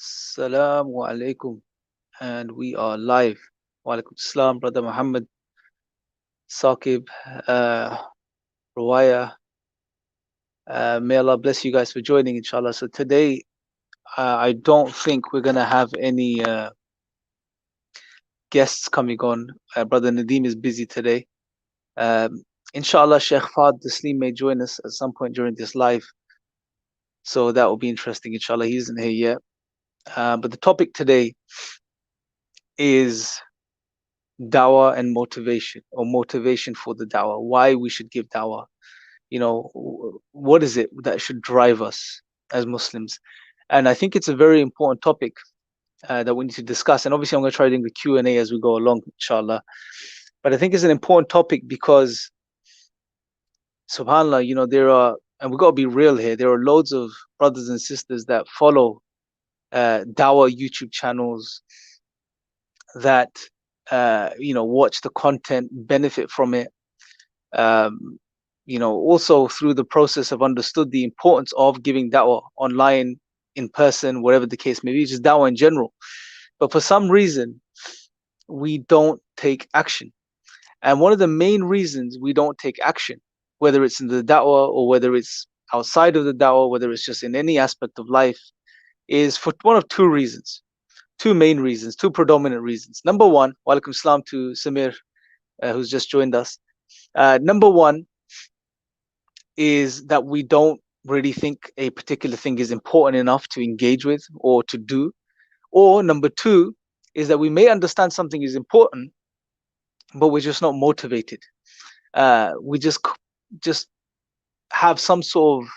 Assalamu alaikum, and we are live. Wa alaikum salam, brother Muhammad, Saqib, uh, Rawaya. May Allah bless you guys for joining, inshallah. So today, I don't think we're gonna have any guests coming on. Brother Nadeem is busy today. Inshallah, Sheikh Fad Taslim may join us at some point during this live, so that will be interesting. Inshallah, he isn't here yet. But the topic today is dawah and motivation, or motivation for the dawah, why we should give dawah. What is it that should drive us as Muslims? And I think it's a very important topic that we need to discuss. And obviously I'm going to try doing the Q&A as we go along, inshallah. But I think it's an important topic because, subhanallah, there are, and we've got to be real here, there are loads of brothers and sisters that follow dawah YouTube channels, that watch the content, benefit from it, also through the process have understood the importance of giving da'wah online, in person, whatever the case may be, just da'wah in general. But for some reason, we don't take action. And one of the main reasons we don't take action, whether it's in the da'wah or whether it's outside of the da'wah, whether it's just in any aspect of life, is for one of two reasons. Two main reasons, two predominant reasons. Number one, wa alaikum salam to Samir, who's just joined us. Number one is that we don't really think a particular thing is important enough to engage with or to do. Or number two is that we may understand something is important, but we're just not motivated. We just have some sort of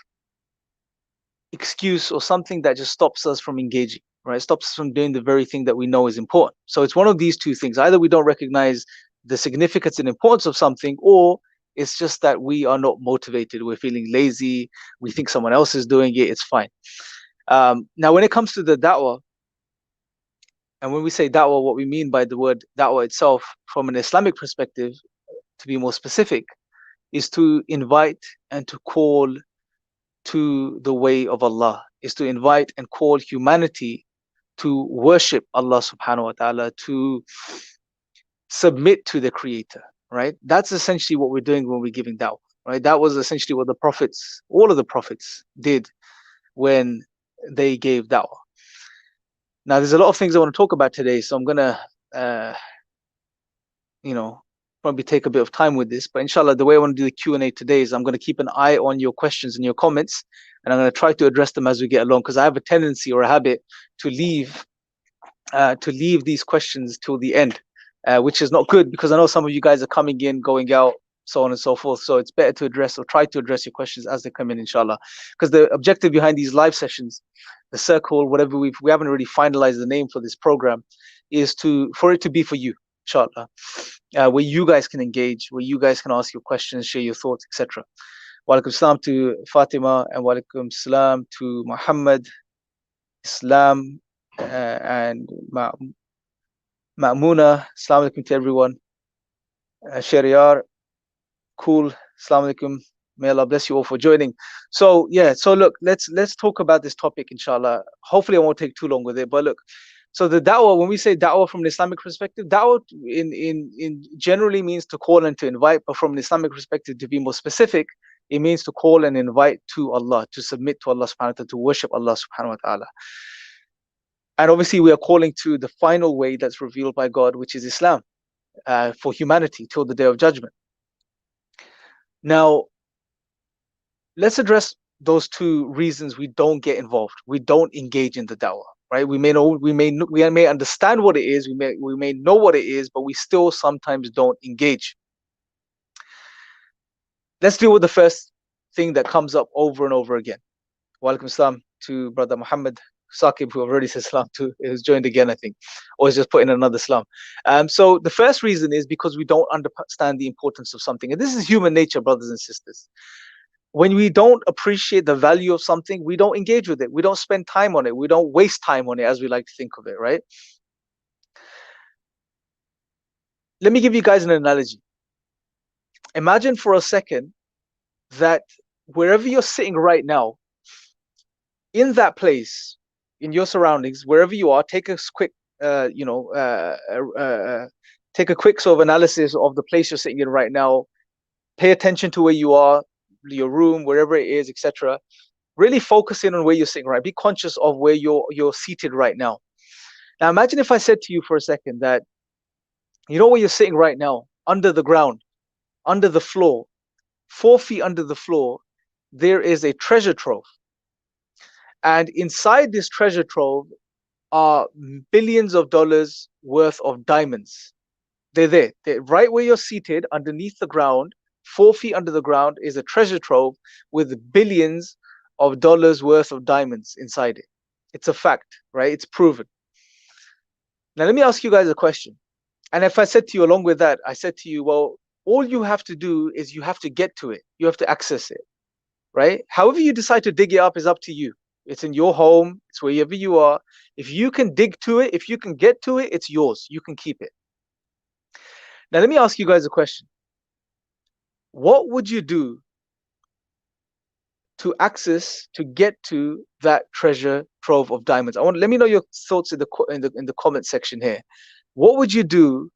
excuse or something that just stops us from engaging, right? Stops us from doing the very thing that we know is important. So it's one of these two things. Either we don't recognize the significance and importance of something, or it's just that we are not motivated. We're feeling lazy. We think someone else is doing it. It's fine. Now, when it comes to the da'wah, and when we say da'wah, what we mean by the word da'wah itself, from an Islamic perspective, to be more specific, is to invite and to call to the way of Allah, is to invite and call humanity to worship Allah subhanahu wa ta'ala, to submit to the Creator, right? That's essentially what we're doing when we're giving da'wah, right? That was essentially what the prophets, all of the prophets, did when they gave da'wah. Now, there's a lot of things I want to talk about today, so I'm gonna, probably take a bit of time with this. But inshallah, the way I want to do the Q&A today is I'm going to keep an eye on your questions and your comments, and I'm going to try to address them as we get along, because I have a tendency or a habit to leave these questions till the end, which is not good, because I know some of you guys are coming in, going out, so on and so forth. So it's better to address, or try to address, your questions as they come in, inshallah. Because the objective behind these live sessions, the circle, whatever, we haven't really finalized the name for this program, is for it to be for you, inshallah, where you guys can engage, where you guys can ask your questions, share your thoughts, etc. Wa alaikum salam to Fatima, and wa alaikum salam to Muhammad, Islam, and Ma'muna. Assalamu alaikum to everyone. Shariar, cool. Assalamu alaikum. May Allah bless you all for joining. So look, let's talk about this topic, inshallah. Hopefully I won't take too long with it, but look, so the da'wah, when we say da'wah from an Islamic perspective, da'wah in generally means to call and to invite, but from an Islamic perspective, to be more specific, it means to call and invite to Allah, to submit to Allah subhanahu wa ta'ala, to worship Allah subhanahu wa ta'ala. And obviously we are calling to the final way that's revealed by God, which is Islam, for humanity till the Day of Judgment. Now, let's address those two reasons we don't get involved. We don't engage in the da'wah, right? We may understand what it is, we may know what it is, but we still sometimes don't engage. Let's deal with the first thing that comes up over and over again. Wa alaikum salam to brother Muhammad Saqib, who I've already said salam to, who's joined again, I think, or is just put in another salam. So the first reason is because we don't understand the importance of something. And this is human nature, brothers and sisters. When we don't appreciate the value of something, we don't engage with it. We don't spend time on it. We don't waste time on it, as we like to think of it, right? Let me give you guys an analogy. Imagine for a second that wherever you're sitting right now, in that place, in your surroundings, wherever you are, take a quick, take a quick sort of analysis of the place you're sitting in right now. Pay attention to where you are, your room, wherever it is, etc. Really focus in on where you're sitting, right? Be conscious of where you're seated right now. Now imagine if I said to you for a second that, you know where you're sitting right now, under the ground, under the floor, 4 feet under the floor, there is a treasure trove. And inside this treasure trove are billions of dollars worth of diamonds. They're there. They're right where you're seated, underneath the ground, 4 feet under the ground, is a treasure trove with billions of dollars worth of diamonds inside it. It's a fact, right? It's proven. Now, let me ask you guys a question. And if I said to you, along with that, I said to you, well, all you have to do is you have to get to it. You have to access it, right? However you decide to dig it up is up to you. It's in your home. It's wherever you are. If you can dig to it, if you can get to it, it's yours. You can keep it. Now, let me ask you guys a question. What would you do to access, to get to that treasure trove of diamonds? Let me know your thoughts in the comment section here. What would you do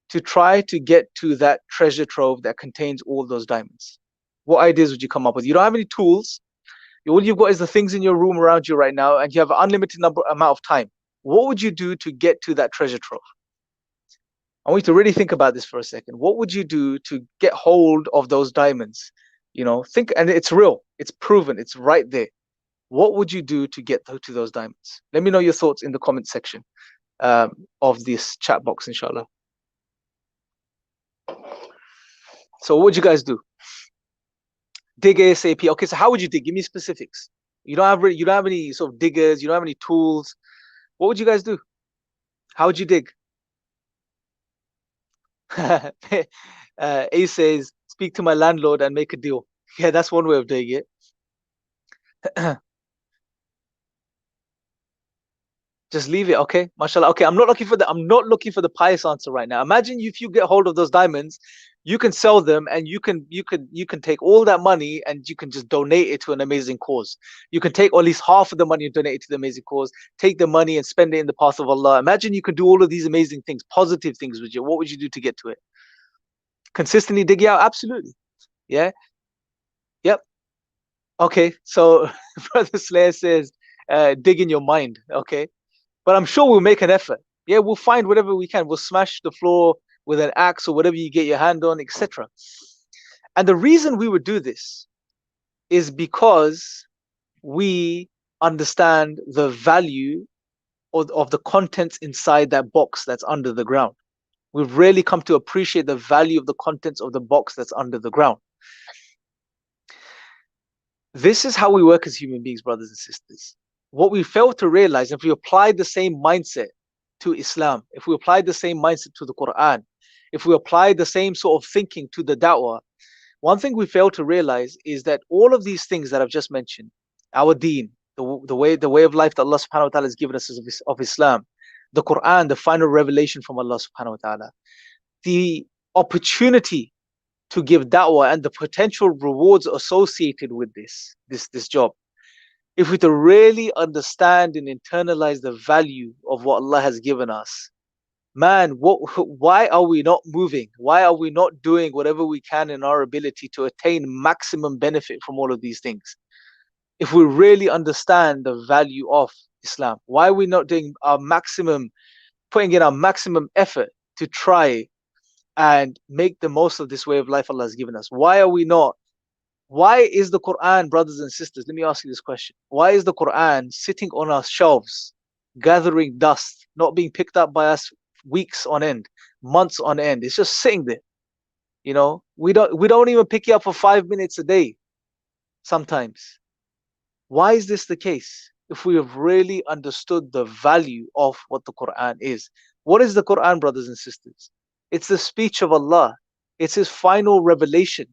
to try to get to that treasure trove that contains all those diamonds? What ideas would you come up with? You don't have any tools. All you've got is the things in your room around you right now, and you have an unlimited amount of time. What would you do to get to that treasure trove? I want you to really think about this for a second. What would you do to get hold of those diamonds? Think, and it's real. It's proven. It's right there. What would you do to get to those diamonds? Let me know your thoughts in the comment section of this chat box, inshallah. So what would you guys do? Dig ASAP. Okay, so how would you dig? Give me specifics. You don't have any sort of diggers. You don't have any tools. What would you guys do? How would you dig? Ace says, speak to my landlord and make a deal. Yeah, that's one way of doing it. Just leave it, okay? Mashallah. Okay, I'm not looking for the pious answer right now. Imagine if you get hold of those diamonds, you can sell them, and you can take all that money and you can just donate it to an amazing cause. You can take at least half of the money and donate it to the amazing cause. Take the money and spend it in the path of Allah. Imagine you could do all of these amazing things, positive things with you. What would you do to get to it? Consistently dig it out? Absolutely. Yeah. Yep. Okay. So Brother Slayer says, dig in your mind. Okay. But I'm sure we'll make an effort. Yeah, we'll find whatever we can. We'll smash the floor with an axe or whatever you get your hand on, etc. And the reason we would do this is because we understand the value of the contents inside that box that's under the ground. We've really come to appreciate the value of the contents of the box that's under the ground. This is how we work as human beings, brothers and sisters. What we fail to realize, if we apply the same mindset to Islam, if we apply the same mindset to the Quran, if we apply the same sort of thinking to the Dawah, one thing we fail to realize is that all of these things that I've just mentioned, our deen, the way of life that Allah subhanahu wa ta'ala has given us of Islam, the Quran, the final revelation from Allah subhanahu wa ta'ala, the opportunity to give da'wah and the potential rewards associated with this job. If we to really understand and internalize the value of what Allah has given us, man, why are we not moving? Why are we not doing whatever we can in our ability to attain maximum benefit from all of these things? If we really understand the value of Islam, why are we not doing our maximum, putting in our maximum effort to try and make the most of this way of life Allah has given us? Why are we not? Why is the Quran, brothers and sisters, let me ask you this question. Why is the Quran sitting on our shelves, gathering dust, not being picked up by us weeks on end, months on end? It's just sitting there. We don't even pick it up for 5 minutes a day sometimes. Why is this the case? If we have really understood the value of what the Quran is. What is the Quran, brothers and sisters? It's the speech of Allah. It's His final revelation.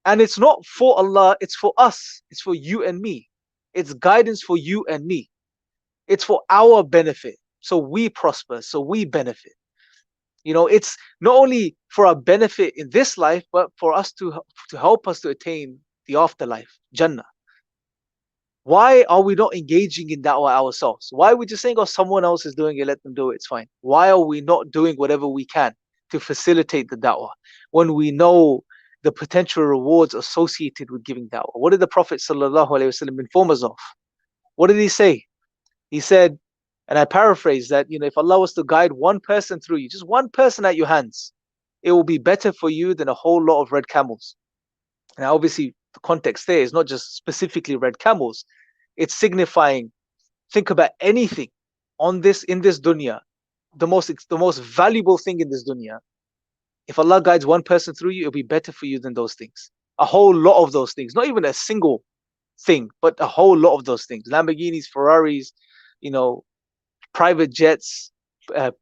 And it's not for Allah, it's for us. It's for you and me. It's guidance for you and me. It's for our benefit. So we prosper, so we benefit. It's not only for our benefit in this life, but for us to help us to attain the afterlife, Jannah. Why are we not engaging in da'wah ourselves? Why are we just saying, oh, someone else is doing it, let them do it, it's fine? Why are we not doing whatever we can to facilitate the da'wah when we know the potential rewards associated with giving da'wah? What did the Prophet ﷺ inform us of? What did he say? He said, and I paraphrase that, if Allah was to guide one person through you, just one person at your hands, it will be better for you than a whole lot of red camels. Now, obviously, the context there is not just specifically red camels. It's signifying, think about anything in this dunya, the most valuable thing in this dunya. If Allah guides one person through you, it'll be better for you than those things. A whole lot of those things, not even a single thing, but a whole lot of those things. Lamborghinis, Ferraris, you know, private jets,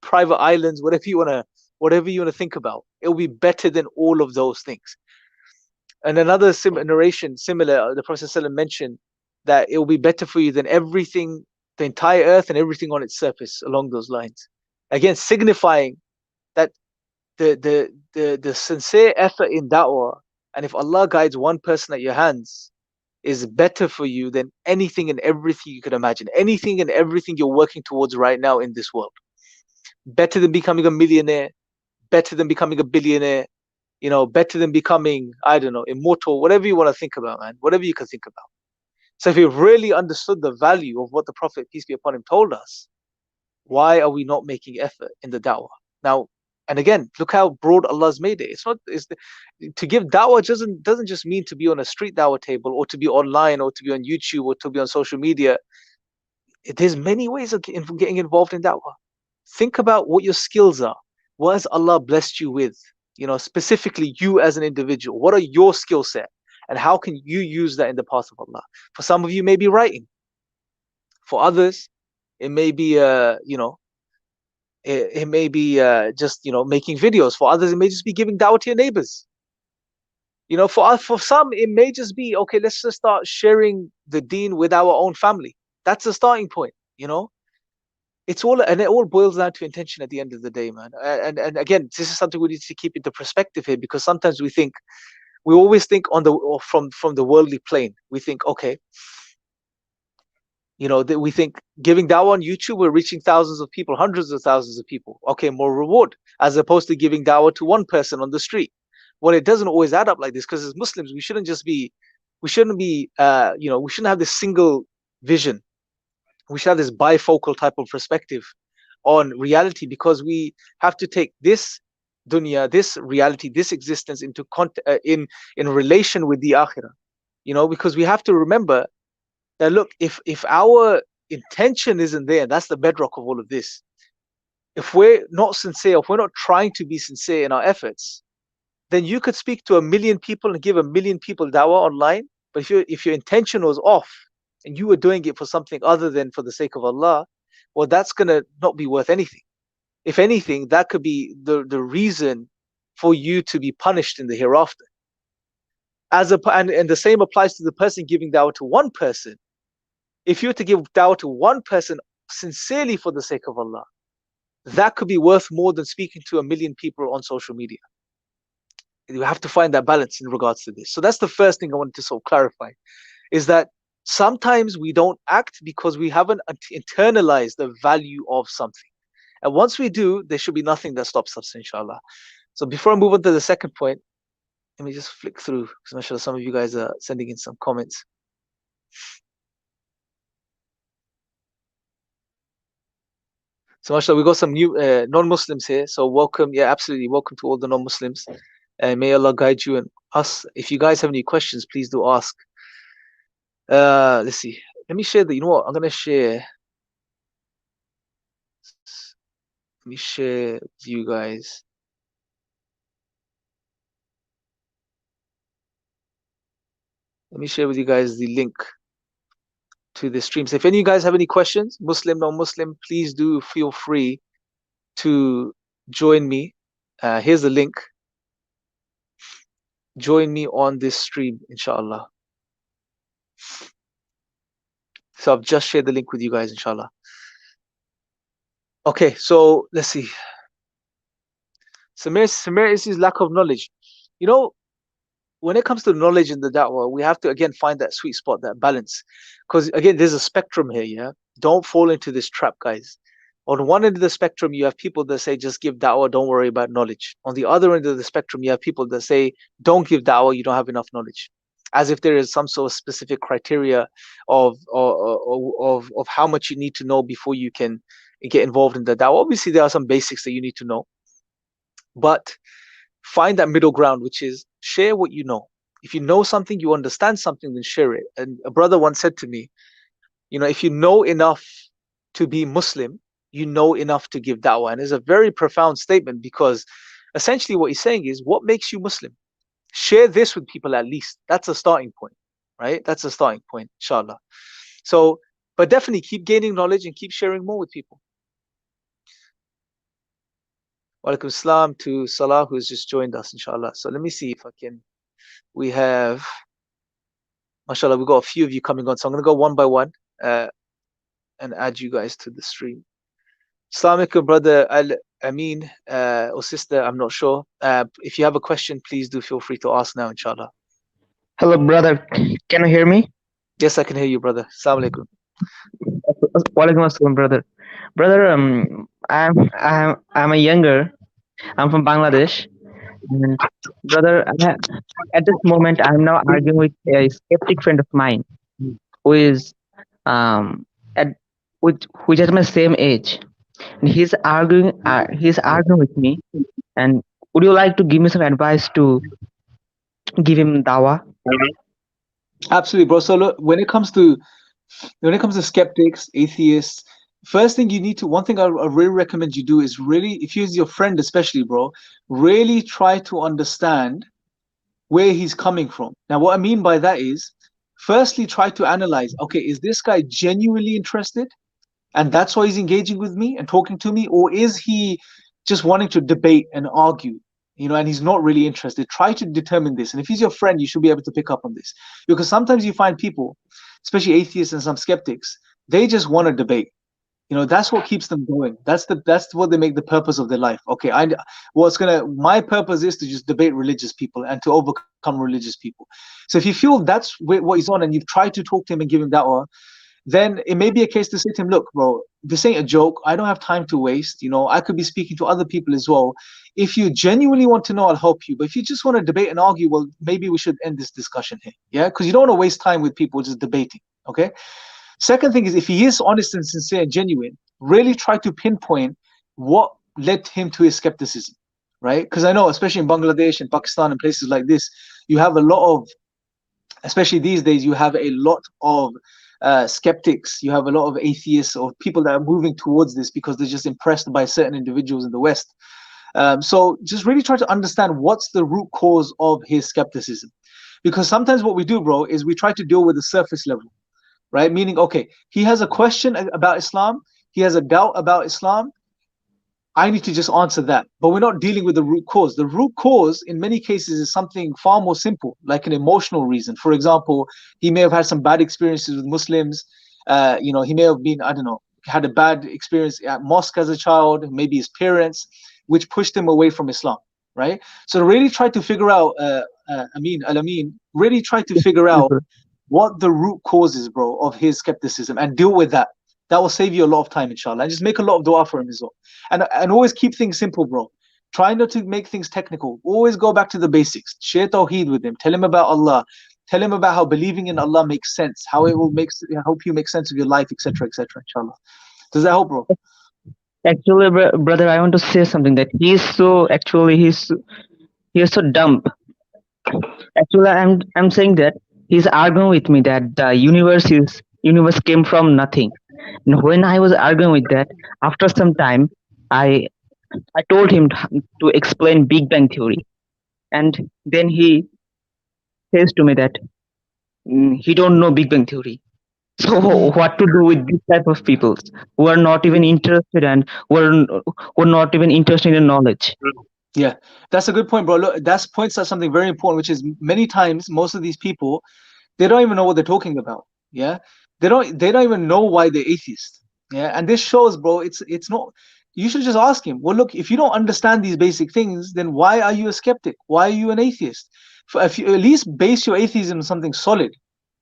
private islands, whatever you wanna think about. It'll be better than all of those things. And another narration similar, the Prophet ﷺ mentioned that it will be better for you than everything, the entire earth and everything on its surface, along those lines. Again, signifying that the sincere effort in da'wah, and if Allah guides one person at your hands, is better for you than anything and everything you could imagine. Anything and everything you're working towards right now in this world. Better than becoming a millionaire, better than becoming a billionaire, better than becoming, I don't know, immortal, whatever you want to think about, man, whatever you can think about. So if you really understood the value of what the Prophet, peace be upon him, told us, why are we not making effort in the da'wah? Now, and again, look how broad Allah's made it. It's not, to give da'wah doesn't just mean to be on a street da'wah table or to be online or to be on YouTube or to be on social media. There's many ways of getting involved in da'wah. Think about what your skills are. What has Allah blessed you with? Specifically you as an individual. What are your skill set? And how can you use that in the path of Allah? For some of you, maybe writing. For others, it may be, it may be just, making videos. For others, it may just be giving da'wah to your neighbors. For us, for some, it may just be, okay, let's just start sharing the deen with our own family. That's the starting point. It all boils down to intention at the end of the day, man. And again, this is something we need to keep into perspective here, because sometimes we always think from the worldly plane. We think, okay, that we think giving dawah on YouTube, we're reaching thousands of people, hundreds of thousands of people. Okay, more reward, as opposed to giving dawah to one person on the street. Well, it doesn't always add up like this, because as Muslims, we shouldn't have this single vision. We should have this bifocal type of perspective on reality, because we have to take this dunya, this reality, this existence in relation with the akhirah. Because we have to remember that, look, if our intention isn't there, that's the bedrock of all of this. If we're not sincere, if we're not trying to be sincere in our efforts, then you could speak to 1 million people and give 1 million people dawah online, but if your intention was off and you were doing it for something other than for the sake of Allah, well, that's gonna not be worth anything. If anything, that could be the reason for you to be punished in the hereafter. And the same applies to the person giving dawah to one person. If you were to give dawah to one person sincerely for the sake of Allah, that could be worth more than speaking to 1 million people on social media. You have to find that balance in regards to this. So that's the first thing I wanted to sort of clarify, is that sometimes we don't act because we haven't internalized the value of something. And once we do, there should be nothing that stops us, inshallah. So before I move on to the second point, let me just flick through, because mashallah, some of you guys are sending in some comments. So mashallah, we got some new non-Muslims here. So welcome, yeah, absolutely, welcome to all the non-Muslims. And may Allah guide you and us. If you guys have any questions, please do ask. Let's see. Let me share you know what? I'm gonna share. Let me share with you guys. Let me share with you guys the link to the stream. So if any of you guys have any questions, Muslim, non-Muslim, please do feel free to join me. Here's the link. Join me on this stream, inshallah. So I've just shared the link with you guys, inshallah. Okay, so let's see. Samir is his lack of knowledge. when it comes to knowledge in the da'wah, we have to again find that sweet spot, that balance. Because again, there's a spectrum here, yeah? Don't fall into this trap, guys. On one end of the spectrum, you have people that say just give da'wah, don't worry about knowledge. On the other end of the spectrum, you have people that say don't give da'wah, you don't have enough knowledge. As if there is some sort of specific criteria of how much you need to know before you can get involved in the da'wah. Obviously, there are some basics that you need to know, but find that middle ground, which is share what you know. If you know something, you understand something, then share it. And a brother once said to me, if you know enough to be Muslim, you know enough to give da'wah. And it's a very profound statement, because essentially what he's saying is, what makes you Muslim? Share this with people at least. That's a starting point, right? That's a starting point, inshallah. So, but definitely keep gaining knowledge and keep sharing more with people. Wa alaikum salam to Salah, who's just joined us, inshallah. So let me see if I can. We have, mashallah, we've got a few of you coming on. So I'm going to go one by one and add you guys to the stream. Assalamu alaikum, brother Amin or sister, I'm not sure. If you have a question, please do feel free to ask now, inshallah. Hello, brother. Can you hear me? Yes, I can hear you, brother. Assalamu alaikum. Walaikum assalam, brother. Brother, I'm a younger. I'm from Bangladesh, and brother, at this moment, I'm now arguing with a skeptic friend of mine who is at which has my same age, and he's arguing with me. And would you like to give me some advice to give him dawah? Absolutely, bro. So look, when it comes to skeptics, atheists, first thing you need to, one thing I really recommend you do is really, if he's your friend especially, bro, really try to understand where he's coming from. Now, what I mean by that is, firstly, try to analyze, okay, is this guy genuinely interested? And that's why he's engaging with me and talking to me? Or is he just wanting to debate and argue? And he's not really interested. Try to determine this. And if he's your friend, you should be able to pick up on this. Because sometimes you find people, especially atheists and some skeptics, they just want to debate. That's what keeps them going. That's what they make the purpose of their life. Okay, my purpose is to just debate religious people and to overcome religious people. So if you feel that's what he's on, and you've tried to talk to him and give him da'wah, then it may be a case to say to him, look, bro, this ain't a joke. I don't have time to waste. I could be speaking to other people as well. If you genuinely want to know, I'll help you. But if you just want to debate and argue, well, maybe we should end this discussion here. Yeah, because you don't want to waste time with people just debating. Okay. Second thing is, if he is honest and sincere and genuine, really try to pinpoint what led him to his skepticism, right? Because I know, especially in Bangladesh and Pakistan and places like this, you have a lot of, especially these days, you have a lot of skeptics, you have a lot of atheists or people that are moving towards this because they're just impressed by certain individuals in the West. So just really try to understand what's the root cause of his skepticism. Because sometimes what we do, bro, is we try to deal with the surface level, right? Meaning, okay, he has a question about Islam, he has a doubt about Islam, I need to just answer that. But we're not dealing with the root cause. The root cause, in many cases, is something far more simple, like an emotional reason. For example, he may have had some bad experiences with Muslims. He may have been, I don't know, had a bad experience at mosque as a child, maybe his parents, which pushed him away from Islam, right? So really try to figure out, really try to figure out what the root cause is, bro, of his skepticism and deal with that. That will save you a lot of time, inshallah. And just make a lot of dua for him as well. And always keep things simple, bro. Try not to make things technical. Always go back to the basics. Share tawheed with him. Tell him about Allah. Tell him about how believing in Allah makes sense, how it will help you make sense of your life, etc., etc., inshallah. Does that help, bro? Actually, brother, I want to say something that he's so dumb. Actually, I'm saying that he's arguing with me that the universe came from nothing. And when I was arguing with that, after some time, I I told him to explain Big Bang theory, and then he says to me that he don't know Big Bang theory. So what to do with this type of people who are not even interested and who are not even interested in knowledge? Yeah, that's a good point, bro. Look, that's points out something very important, which is many times most of these people, they don't even know what they're talking about. Yeah, they don't even know why they're atheist. Yeah, and this shows, bro, it's not. You should just ask him. Well, look, if you don't understand these basic things, then why are you a skeptic? Why are you an atheist? if you at least base your atheism on something solid,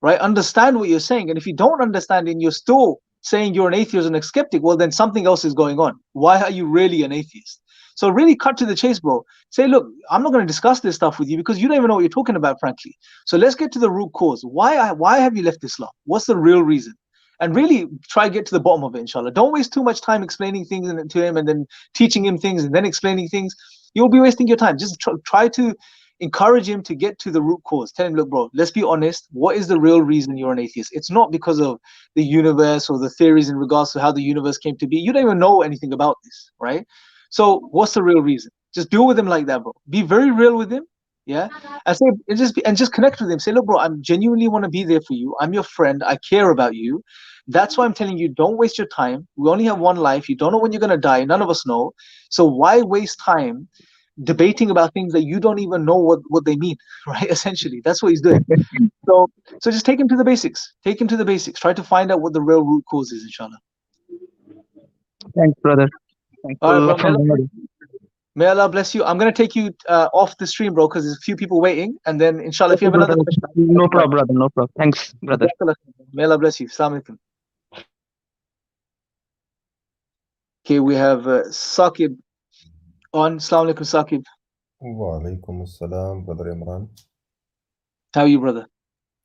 right? Understand what you're saying. And if you don't understand and you're still saying you're an atheist and a skeptic, well, then something else is going on. Why are you really an atheist? So really cut to the chase, bro. Say, look, I'm not going to discuss this stuff with you because you don't even know what you're talking about, frankly. So let's get to the root cause. Why have you left Islam? What's the real reason? And really try to get to the bottom of it, inshallah. Don't waste too much time explaining things to him and then teaching him things and then explaining things. You'll be wasting your time. Just try to encourage him to get to the root cause. Tell him, look, bro, let's be honest. What is the real reason you're an atheist? It's not because of the universe or the theories in regards to how the universe came to be. You don't even know anything about this, right? So what's the real reason? Just deal with him like that, bro. Be very real with him. Yeah. And say, and just connect with him. Say, look, bro, I genuinely want to be there for you. I'm your friend. I care about you. That's why I'm telling you, don't waste your time. We only have one life. You don't know when you're going to die. None of us know. So why waste time debating about things that you don't even know what they mean, right? Essentially, that's what he's doing. So just take him to the basics. Take him to the basics. Try to find out what the real root cause is, inshallah. Thanks, brother. Thanks All for right, bro. from memory. May Allah bless you. I'm going to take you off the stream, bro, because there's a few people waiting. And then, inshallah, if you Okay, have another brother. question, I'll No come back. problem, brother. No problem. Thanks, brother. May Allah bless you. Assalamu alaikum. Okay, we have Saqib on. Assalamu alaikum, Saqib. Wa alaikum assalam, Brother Imran. How are you, brother?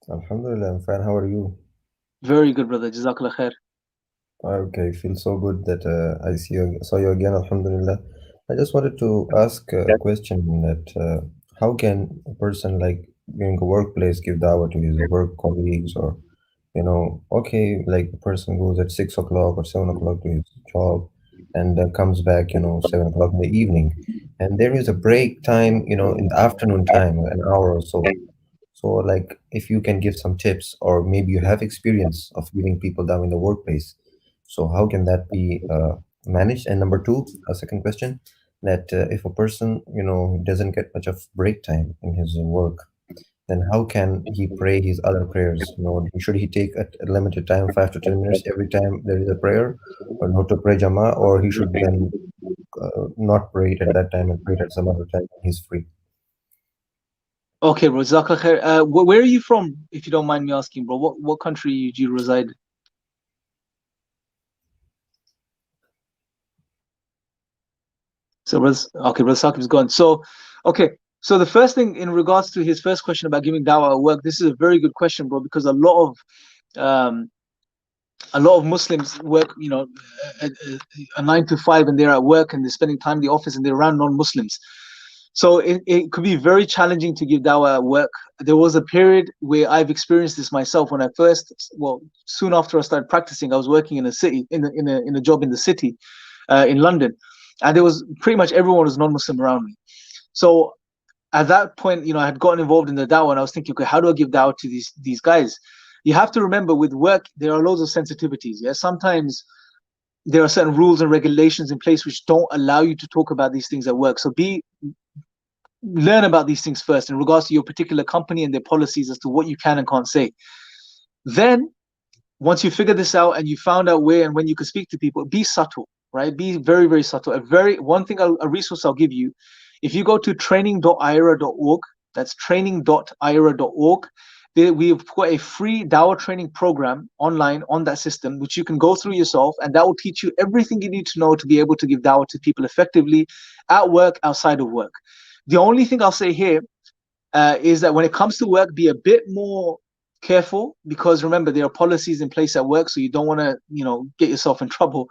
Alhamdulillah, I'm fine. How are you? Very good, brother. Jazakallah khair. Okay, feel so good that I saw you again. Alhamdulillah. I just wanted to ask a question that how can a person like during a workplace give dawah to his work colleagues or okay, like a person goes at 6 o'clock or 7 o'clock to his job and comes back, 7 o'clock in the evening, and there is a break time, in the afternoon time, an hour or so. So, like, if you can give some tips, or maybe you have experience of giving people down in the workplace, so how can that be managed? And number two, a second question, that if a person, doesn't get much of break time in his work, then how can he pray his other prayers? Should he take a limited time, 5 to 10 minutes every time there is a prayer, or not to pray Jama, or he should then not pray it at that time and pray it at some other time when he's free? Okay, bro. Jazakallah khair. Where are you from, if you don't mind me asking, bro? What country do you reside in? So, brother Saqib's gone. So, okay. So the first thing in regards to his first question about giving dawah at work, this is a very good question, bro, because a lot of Muslims work, a 9 to 5, and they're at work and they're spending time in the office and they're around non-Muslims. So it could be very challenging to give dawah at work. There was a period where I've experienced this myself when I soon after I started practicing, I was working in a city, in a job in the city, in London, and there was pretty much everyone was non-Muslim around me. So at that point, I had gotten involved in the dawah, and I was thinking, okay, how do I give dawah to these guys? You have to remember, with work, there are loads of sensitivities. Yeah, sometimes there are certain rules and regulations in place which don't allow you to talk about these things at work. So learn about these things first in regards to your particular company and their policies as to what you can and can't say. Then, once you figure this out and you found out where and when you can speak to people, be subtle, right? Be very, very subtle. A resource I'll give you, if you go to training.ira.org, that's training.ira.org, we've got a free dawah training program online on that system, which you can go through yourself, and that will teach you everything you need to know to be able to give dawah to people effectively at work, outside of work. The only thing I'll say here is that when it comes to work, be a bit more careful, because remember, there are policies in place at work, so you don't want to, get yourself in trouble.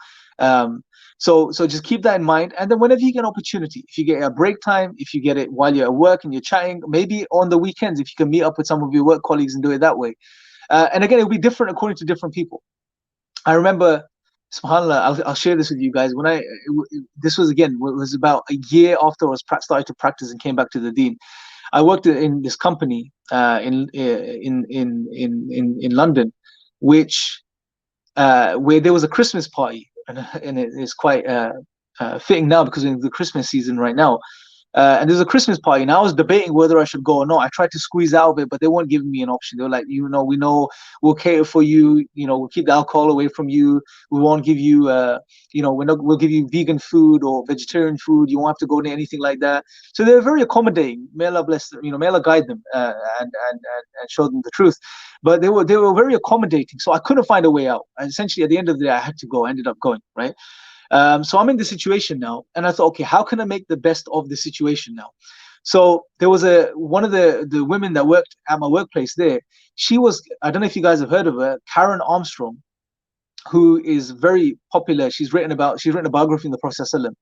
So just keep that in mind. And then whenever you get an opportunity, if you get a break time, if you get it while you're at work and you're chatting, maybe on the weekends, if you can meet up with some of your work colleagues and do it that way. And again, it'll be different according to different people. I remember, subhanAllah, I'll share this with you guys. This was about a year after I was started to practice and came back to the deen. I worked in this company in London, which where there was a Christmas party, and it's quite fitting now because we're in the Christmas season right now. And there's a Christmas party, and I was debating whether I should go or not. I tried to squeeze out of it, but they weren't giving me an option. They were like, we know we'll cater for you. We'll keep the alcohol away from you. We won't give you, we'll give you vegan food or vegetarian food. You won't have to go to anything like that. So they were very accommodating. May Allah bless them. May Allah guide them and show them the truth. But they were very accommodating. So I couldn't find a way out. And essentially, at the end of the day, I had to go. I ended up going, right? So I'm in the situation now, and I thought, okay, how can I make the best of the situation now? So there was one of the women that worked at my workplace there. She was, I don't know if you guys have heard of her, Karen Armstrong, who is very popular. She's written a biography in the Prophet ﷺ.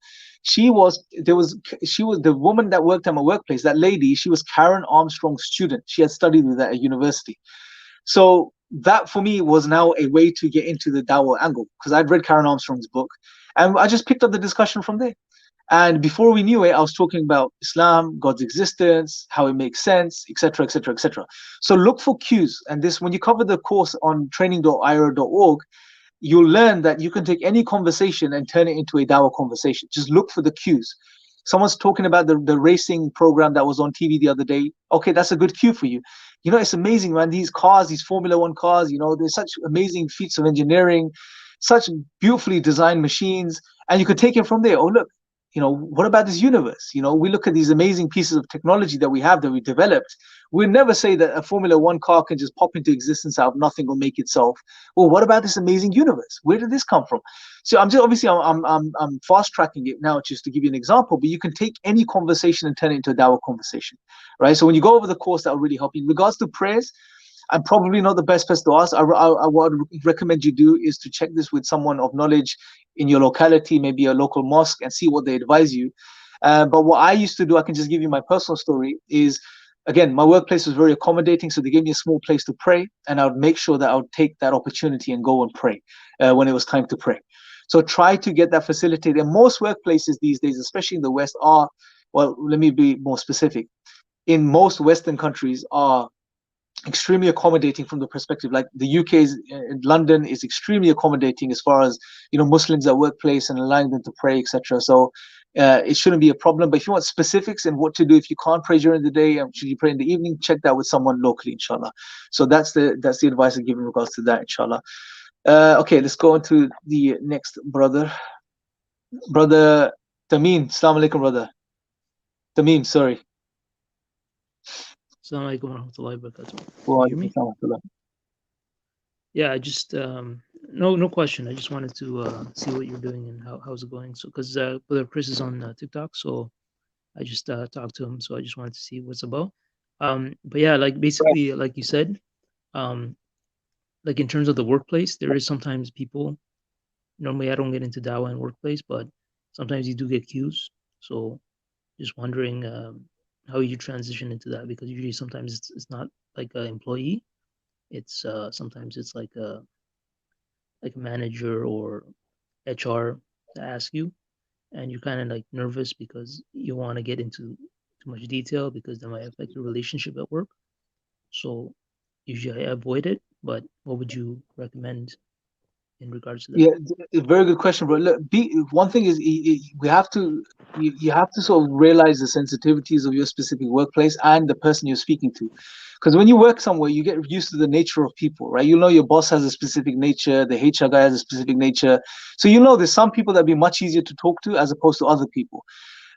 She was the woman that worked at my workplace. That lady, she was Karen Armstrong's student. She had studied with her at university. So that for me was now a way to get into the Dawah angle, because I'd read Karen Armstrong's book, and I just picked up the discussion from there. And before we knew it, I was talking about Islam, God's existence, how it makes sense, etc., etc., etc. So look for cues. And this, when you cover the course on training.ira.org, you'll learn that you can take any conversation and turn it into a Dawah conversation. Just look for the cues. Someone's talking about the racing program that was on TV the other day. Okay, that's a good cue for you. It's amazing, man. These cars, these Formula One cars, there's such amazing feats of engineering, such beautifully designed machines, and you could take it from there. Oh, look, what about this universe? We look at these amazing pieces of technology that we have, that we developed. We'll never say that a Formula One car can just pop into existence out of nothing or make itself. Well, what about this amazing universe? Where did this come from? So I'm fast tracking it now just to give you an example, but you can take any conversation and turn it into a Dawah conversation, right? So when you go over the course, that will really help you. In regards to prayers, I'm probably not the best person to ask. What I would recommend you do is to check this with someone of knowledge in your locality, maybe a local mosque, and see what they advise you. But what I used to do, I can just give you my personal story, is, again, my workplace was very accommodating, so they gave me a small place to pray, and I would make sure that I would take that opportunity and go and pray when it was time to pray. So try to get that facilitated. And most workplaces these days, especially in the West, well, let me be more specific. In most Western countries are extremely accommodating from the perspective, like the UK's London is extremely accommodating as far as Muslims at workplace and allowing them to pray, etc. So it shouldn't be a problem. But if you want specifics and what to do if you can't pray during the day, should you pray in the evening, check that with someone locally, inshallah. So that's the advice I give in regards to that, inshallah. Okay, let's go on to the next brother Tamim. Assalamu alaikum, brother Tamim. Sorry. Assalamu alaikum warahmatullahi wabarakatuh. Well, Can you hear me? Yeah, I just no question. I just wanted to see what you're doing and how's it going. So because Brother Chris is on TikTok, so I just talked to him. So I just wanted to see what's about. But yeah, like basically, like you said, like in terms of the workplace, there is sometimes people. Normally, I don't get into Dawah in workplace, but sometimes you do get cues. So just wondering how you transition into that, because usually sometimes it's not like an employee. It's sometimes it's like a manager or HR to ask you, and you're kind of like nervous because you want to get into too much detail because that might affect your relationship at work. So usually I avoid it, but what would you recommend in regards to that? Yeah, very good question, bro. Look, one thing is we have to you have to sort of realize the sensitivities of your specific workplace and the person you're speaking to, because when you work somewhere, you get used to the nature of people, right? Your boss has a specific nature, the HR guy has a specific nature, so there's some people that be much easier to talk to as opposed to other people.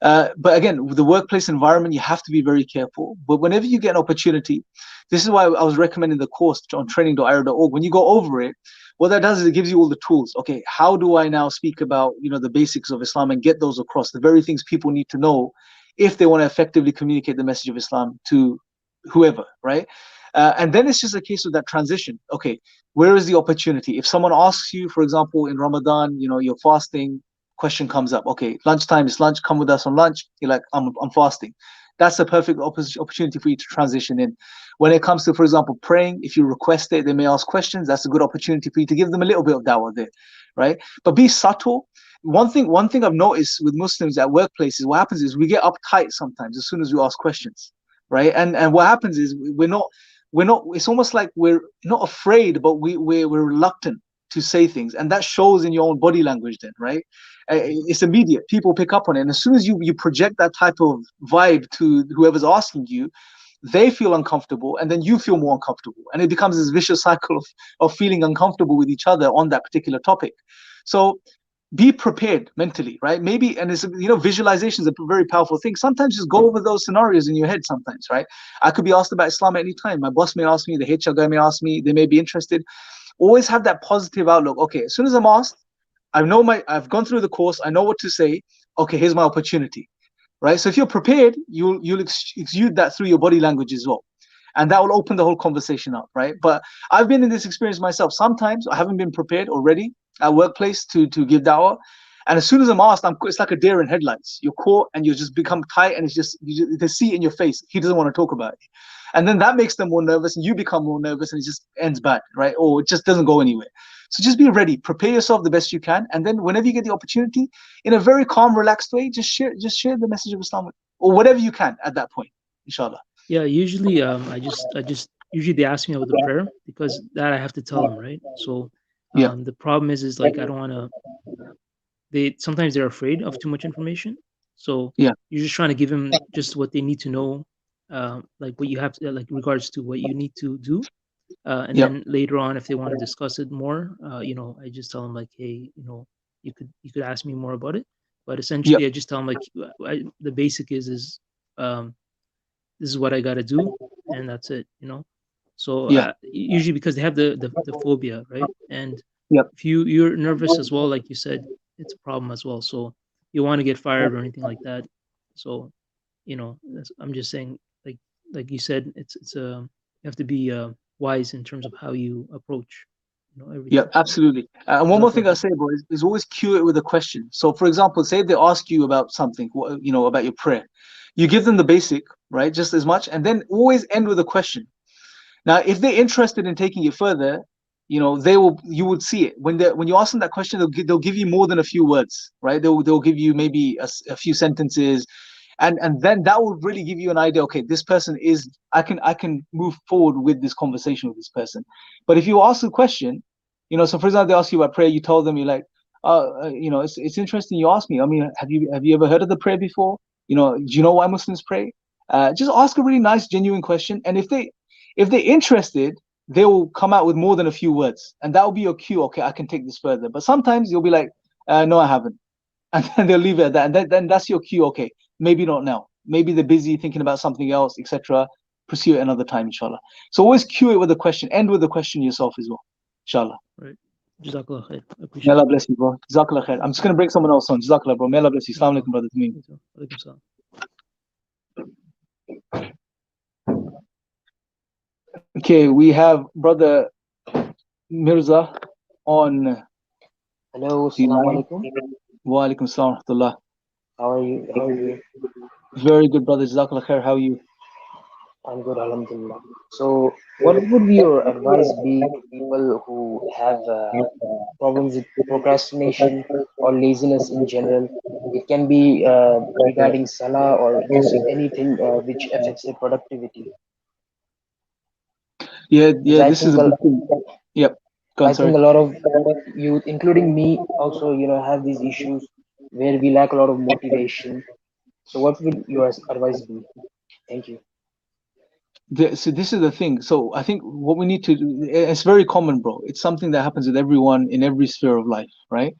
But again, with the workplace environment, you have to be very careful. But whenever you get an opportunity, this is why I was recommending the course on training.ira.org. When you go over it, what that does is it gives you all the tools. Okay, how do I now speak about the basics of Islam and get those across, the very things people need to know if they want to effectively communicate the message of Islam to whoever, right? And then it's just a case of that transition. Okay, where is the opportunity? If someone asks you, for example, in Ramadan, you're fasting, question comes up. Okay, lunchtime is lunch. Come with us on lunch. You're like, I'm fasting. That's a perfect opportunity for you to transition in. When it comes to, for example, praying, if you request it, they may ask questions. That's a good opportunity for you to give them a little bit of dawah there, right? But be subtle. One thing I've noticed with Muslims at workplaces, what happens is we get uptight sometimes as soon as we ask questions, right? And what happens is we're not. It's almost like we're not afraid, but we're reluctant to say things, and that shows in your own body language then, right? It's immediate. People pick up on it, and as soon as you project that type of vibe to whoever's asking you, they feel uncomfortable, and then you feel more uncomfortable, and it becomes this vicious cycle of feeling uncomfortable with each other on that particular topic. So be prepared mentally, right? Maybe, and it's, visualization is a very powerful thing. Sometimes just go over those scenarios in your head sometimes, right? I could be asked about Islam at any time. My boss may ask me, the HR guy may ask me, they may be interested. Always have that positive outlook. Okay, as soon as I'm asked, I've gone through the course, I know what to say. Okay, here's my opportunity, right? So if you're prepared, you'll exude that through your body language as well. And that will open the whole conversation up, right? But I've been in this experience myself. Sometimes I haven't been prepared already at workplace to give da'wah. And as soon as I'm asked, it's like a deer in headlights. You're caught and you just become tight, and they see it in your face. He doesn't want to talk about it. And then that makes them more nervous, and you become more nervous, and it just ends bad, right? Or it just doesn't go anywhere. So just be ready, prepare yourself the best you can. And then whenever you get the opportunity, in a very calm, relaxed way, just share the message of Islam, or whatever you can at that point, inshallah. Yeah, usually I just usually they ask me about the prayer, because that I have to tell them, right? So Yeah. the problem is like I don't want to. Sometimes they're afraid of too much information, so Yeah. you're just trying to give them just what they need to know, like what you have to, like regards to what you need to do, and Yeah. then later on, if they want to discuss it more, I just tell them like, hey, you could ask me more about it, but Yeah. essentially I just tell them like, the basic is this is what I got to do, and that's it. So Yeah. usually because they have the phobia, right? And Yeah. if you're nervous as well, like you said, it's a problem as well. So you want to get fired or anything like that. So I'm just saying, like you said, it's you have to be wise in terms of how you approach Yeah, everything. So absolutely. And one more thing I say, bro, is always cue it with a question. So, for example, say if they ask you about something, about your prayer, you give them the basic, right, just as much, and then always end with a question. Now, if they're interested in taking it further, you would see it when you ask them that question. They'll give you more than a few words, right? They'll give you maybe a few sentences, and then that will really give you an idea. Okay, this person is I can move forward with this conversation with this person. But if you ask a question, so for example, they ask you about prayer, you tell them, you're like, it's interesting you ask me. I mean, have you ever heard of the prayer before? Do you know why Muslims pray? Just ask a really nice, genuine question, and if they're interested, they will come out with more than a few words, and that will be your cue. Okay, I can take this further. But sometimes you'll be like, no, I haven't, and then they'll leave it at that, and then that's your cue. Okay, maybe not now. Maybe they're busy thinking about something else, etc. Pursue it another time, inshallah. So always cue it with a question. End with a question yourself as well, inshallah. right. Jazakallah khair. I May appreciate Allah it. bless you, bro. Jazakallah khair. I'm just gonna bring someone else on. Jazakallah, bro. May Allah bless you. Assalamu alaikum, brother. You too. Walaikum salam. Okay, we have brother Mirza on Hello, the assalamu line. alaikum. Wa alaikum salam wa rahmatullah. How are you? How are you? Very good, brother. Jazakallah khair. How are you? I'm good, alhamdulillah. So, what would your advice be to people who have problems with procrastination or laziness in general? It can be regarding salah or just anything which affects their productivity. Yeah, Because I this is think a big thing. Yep. Go on, I think sorry. a lot of youth, including me, also have these issues where we lack a lot of motivation. So, what would your advice be? Thank you. So this is the thing. So I think what we need to do, it's very common, bro. It's something that happens with everyone in every sphere of life, right?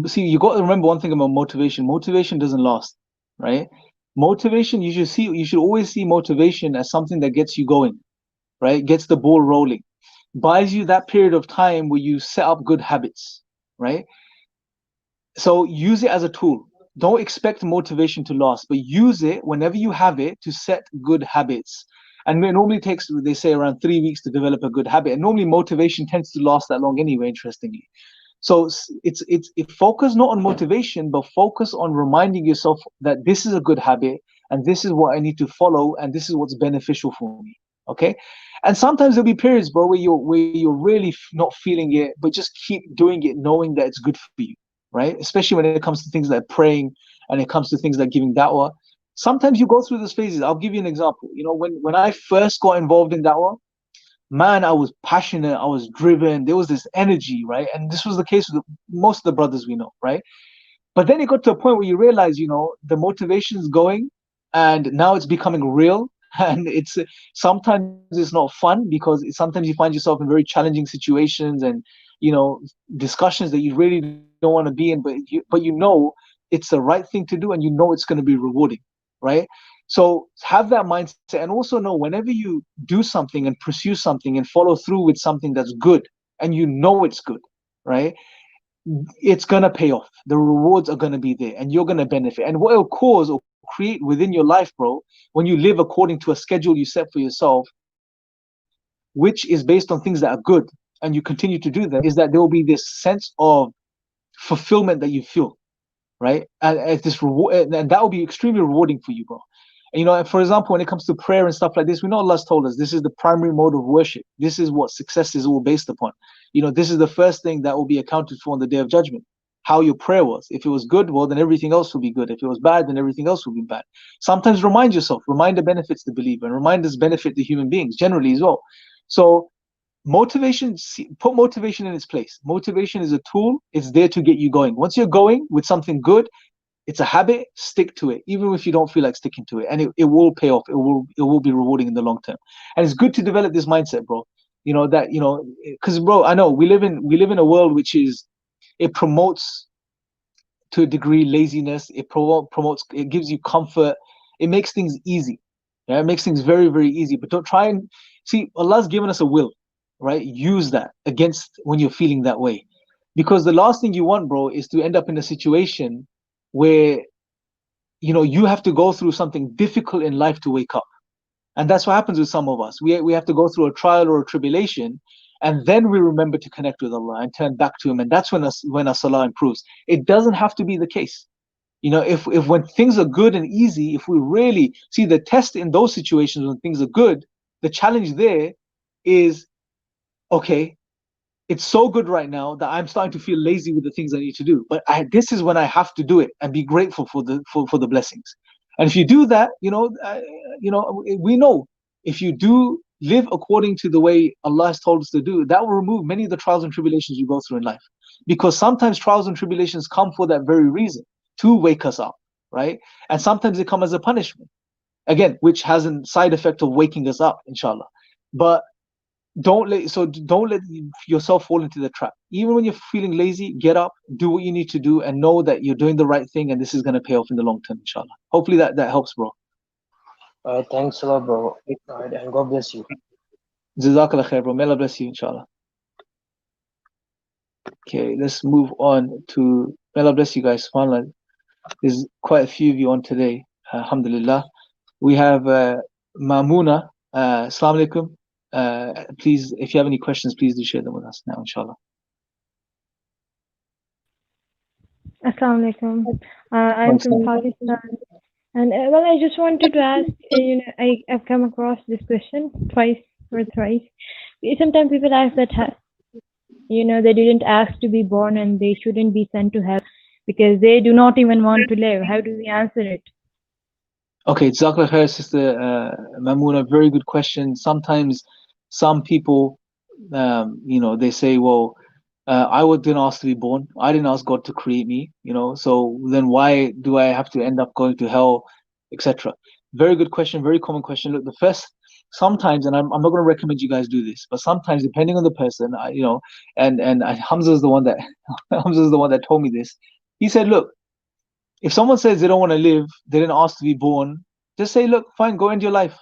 See, you got to remember one thing about motivation. Motivation doesn't last, right? Motivation, you should always see motivation as something that gets you going, right? Gets the ball rolling, buys you that period of time where you set up good habits, right? So use it as a tool. Don't expect motivation to last, but use it whenever you have it to set good habits. And it normally takes, they say, around 3 weeks to develop a good habit. And normally motivation tends to last that long anyway, interestingly. So it's focus not on motivation, but focus on reminding yourself that this is a good habit and this is what I need to follow and this is what's beneficial for me. Okay. And sometimes there'll be periods, bro, where you're really not feeling it, but just keep doing it, knowing that it's good for you, right? Especially when it comes to things like praying and it comes to things like giving da'wah. Sometimes you go through those phases. I'll give you an example. When I first got involved in da'wah, man, I was passionate, I was driven, there was this energy, right? And this was the case with most of the brothers we know, right? But then it got to a point where you realize, the motivation's going, and now it's becoming real. And it's sometimes it's not fun, because sometimes you find yourself in very challenging situations, and discussions that you really don't want to be in, but it's the right thing to do, and it's going to be rewarding, right? So have that mindset, and also know whenever you do something and pursue something and follow through with something that's good, and it's good, right? It's gonna pay off. The rewards are gonna be there, and you're gonna benefit. And what it'll cause or create within your life, bro, when you live according to a schedule you set for yourself, which is based on things that are good, and you continue to do them, is that there will be this sense of fulfillment that you feel, right? And it's this reward, and that will be extremely rewarding for you, bro. And, for example, when it comes to prayer and stuff like this, we know Allah's told us this is the primary mode of worship. This is what success is all based upon. This is the first thing that will be accounted for on the Day of Judgment. How your prayer was. If it was good, well, then everything else will be good. If it was bad, then everything else will be bad. Sometimes remind yourself, remind the benefits the believer, and reminders benefit the human beings generally as well. So motivation, put motivation in its place. Motivation is a tool. It's there to get you going. Once you're going with something good, it's a habit, stick to it, even if you don't feel like sticking to it, and it will pay off. It will be rewarding in the long term. And it's good to develop this mindset, bro. Because bro, I know we live in a world which is, it promotes to a degree laziness. It promotes, it gives you comfort, it makes things easy. Yeah, it makes things very, very easy. But don't try and see, Allah's given us a will, right? Use that against when you're feeling that way, because the last thing you want, bro, is to end up in a situation where you have to go through something difficult in life to wake up. And that's what happens with some of us. We have to go through a trial or a tribulation, and then we remember to connect with Allah and turn back to Him, and that's when our salah improves. It doesn't have to be the case. If when things are good and easy, if we really see the test in those situations when things are good, the challenge there is, okay, it's so good right now that I'm starting to feel lazy with the things I need to do. But this is when I have to do it and be grateful for the blessings. And if you do that, we know if you do live according to the way Allah has told us to do, that will remove many of the trials and tribulations you go through in life. Because sometimes trials and tribulations come for that very reason, to wake us up, right? And sometimes they come as a punishment, again, which has a side effect of waking us up, inshallah. But don't let yourself fall into the trap. Even when you're feeling lazy, get up, do what you need to do, and know that you're doing the right thing, and this is going to pay off in the long term, inshallah. Hopefully that helps, bro. Thanks a lot, bro. Alright, and God bless you. Jazakallah khair, bro. May Allah bless you, inshallah. Okay, let's move on to, may Allah bless you guys. SubhanAllah, there's quite a few of you on today, alhamdulillah. We have Mamuna. Assalamu alaikum. Please, if you have any questions, please do share them with us now, inshallah. Assalamu alaikum. I'm from Pakistan, and well, I just wanted to ask. I've come across this question twice or thrice. Sometimes people ask that, they didn't ask to be born and they shouldn't be sent to hell because they do not even want to live. How do we answer it? Okay, Jazakallah khair, Sister Mamuna. Very good question. Sometimes some people, they say, well, I didn't ask to be born. I didn't ask God to create me, so then why do I have to end up going to hell, etc. Very good question, very common question. Look, sometimes, and I'm not going to recommend you guys do this, but sometimes, depending on the person, and Hamza is the one that Hamza is the one that told me this. He said, look, if someone says they don't want to live, they didn't ask to be born, just say, look, fine, go end your life.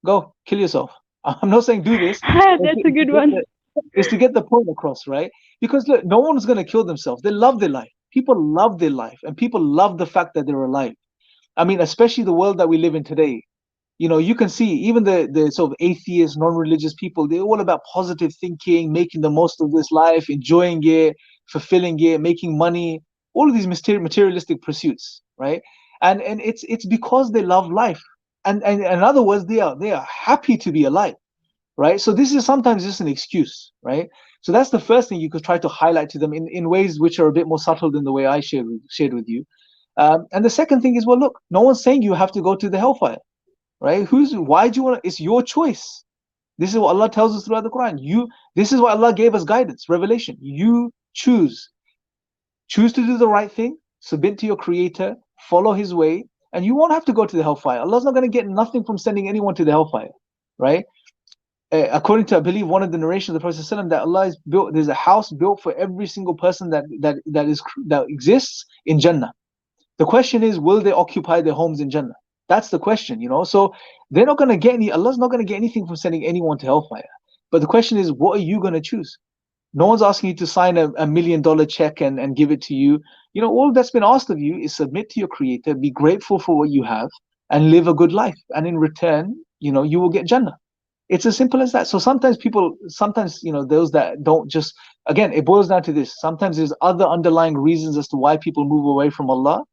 Go, kill yourself. I'm not saying do this. That's a good one. It's to get the point across, right? Because look, no one's going to kill themselves. They love their life. People love their life, and people love the fact that they're alive. I mean, especially the world that we live in today. You can see even the sort of atheist, non-religious people, they're all about positive thinking, making the most of this life, enjoying it, fulfilling it, making money, all of these materialistic pursuits, right? And it's because they love life. And in other words, they are happy to be alive, right? So this is sometimes just an excuse, right? So that's the first thing you could try to highlight to them in ways which are a bit more subtle than the way I shared with you. And the second thing is, well, look, no one's saying you have to go to the hellfire, right? Why do you want to? It's your choice. This is what Allah tells us throughout the Quran. This is why Allah gave us guidance, revelation. You choose to do the right thing, submit to your Creator, follow His way, and you won't have to go to the hellfire. Allah's not going to get nothing from sending anyone to the hellfire, right? According to, I believe, one of the narrations of the Prophet ﷺ, that Allah is built. There's a house built for every single person that exists in Jannah. The question is, will they occupy their homes in Jannah? That's the question, So they're not going to get Allah's not going to get anything from sending anyone to hellfire. But the question is, what are you going to choose? No one's asking you to sign a $1 million check and give it to you. All that's been asked of you is submit to your Creator, be grateful for what you have, and live a good life. And in return, you will get Jannah. It's as simple as that. So sometimes, those that don't just, again, it boils down to this. Sometimes there's other underlying reasons as to why people move away from Allah.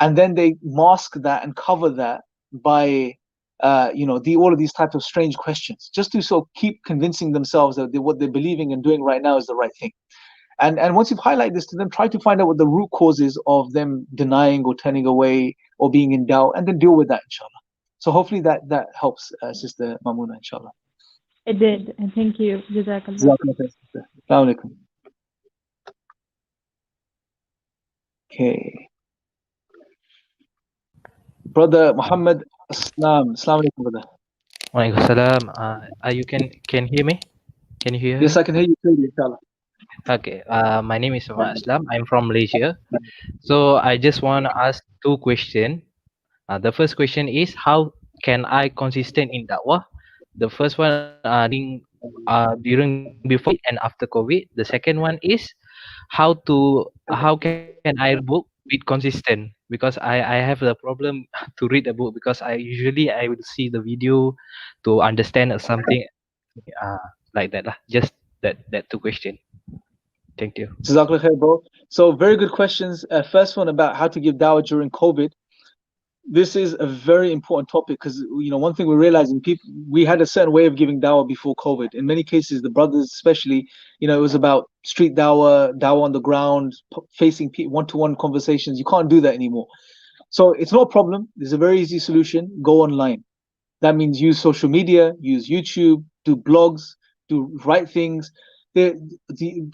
And then they mask that and cover that by, all of these types of strange questions, just to sort of keep convincing themselves that what they're believing and doing right now is the right thing. And once you've highlighted this to them, try to find out what the root cause is of them denying or turning away or being in doubt, and then deal with that, inshallah. So hopefully that helps, Sister Mamuna, inshallah. It did. And thank you. Jazakallah. Assalamu alaikum. Okay. Brother Muhammad Aslam. Assalamu alaikum, brother. Waalaikumsalam. You can hear me? Can you hear me? Yes, I can hear you clearly, inshallah. Okay. My name is Muhammad Aslam. I'm from Malaysia. So I just want to ask two questions. The first question is, how can I consistent in Dawah? The first one during before and after COVID. The second one is how can I read a book with consistent, because I have the problem to read a book, because I will see the video to understand something like that lah. Just that two question. Thank you. Jazakallah khair, bro. So very good questions. First one about how to give dawah during COVID. This is a very important topic, because one thing we're realizing, we had a certain way of giving dawah before COVID. In many cases, the brothers especially, it was about street dawah on the ground, facing one-to-one conversations. You can't do that anymore. So it's no problem. There's a very easy solution. Go online. That means use social media, use YouTube, do blogs, write things.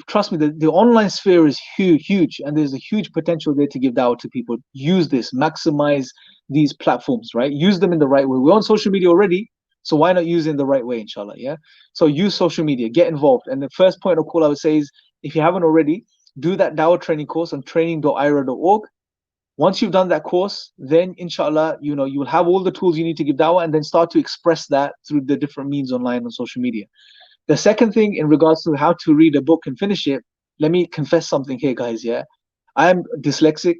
Trust me, the online sphere is huge, and there's a huge potential there to give dawah to people. Use this, maximize these platforms, right? Use them in the right way. We're on social media already, so why not use it in the right way, inshallah, yeah? So use social media, get involved. And the first point of call I would say is, if you haven't already, do that dawah training course on training.ira.org. Once you've done that course, then inshallah, you will have all the tools you need to give dawah, and then start to express that through the different means online on social media. The second thing, in regards to how to read a book and finish it, let me confess something here, guys, yeah? I am dyslexic.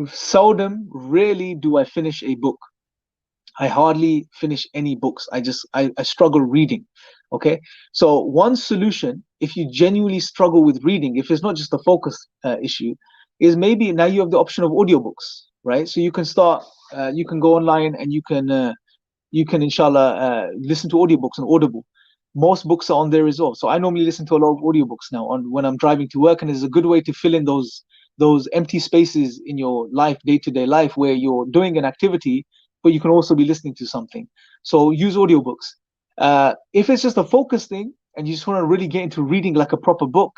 Seldom, rarely do I finish a book. I hardly finish any books. I struggle reading, okay? So one solution, if you genuinely struggle with reading, if it's not just a focus issue, is maybe now you have the option of audiobooks, right? So you can start, you can go online and you can inshallah listen to audiobooks on Audible. Most books are on there as well. So I normally listen to a lot of audiobooks now when I'm driving to work, and it's a good way to fill in those empty spaces in your life, day-to-day life, where you're doing an activity, but you can also be listening to something. So use audiobooks. If it's just a focus thing and you just want to really get into reading like a proper book,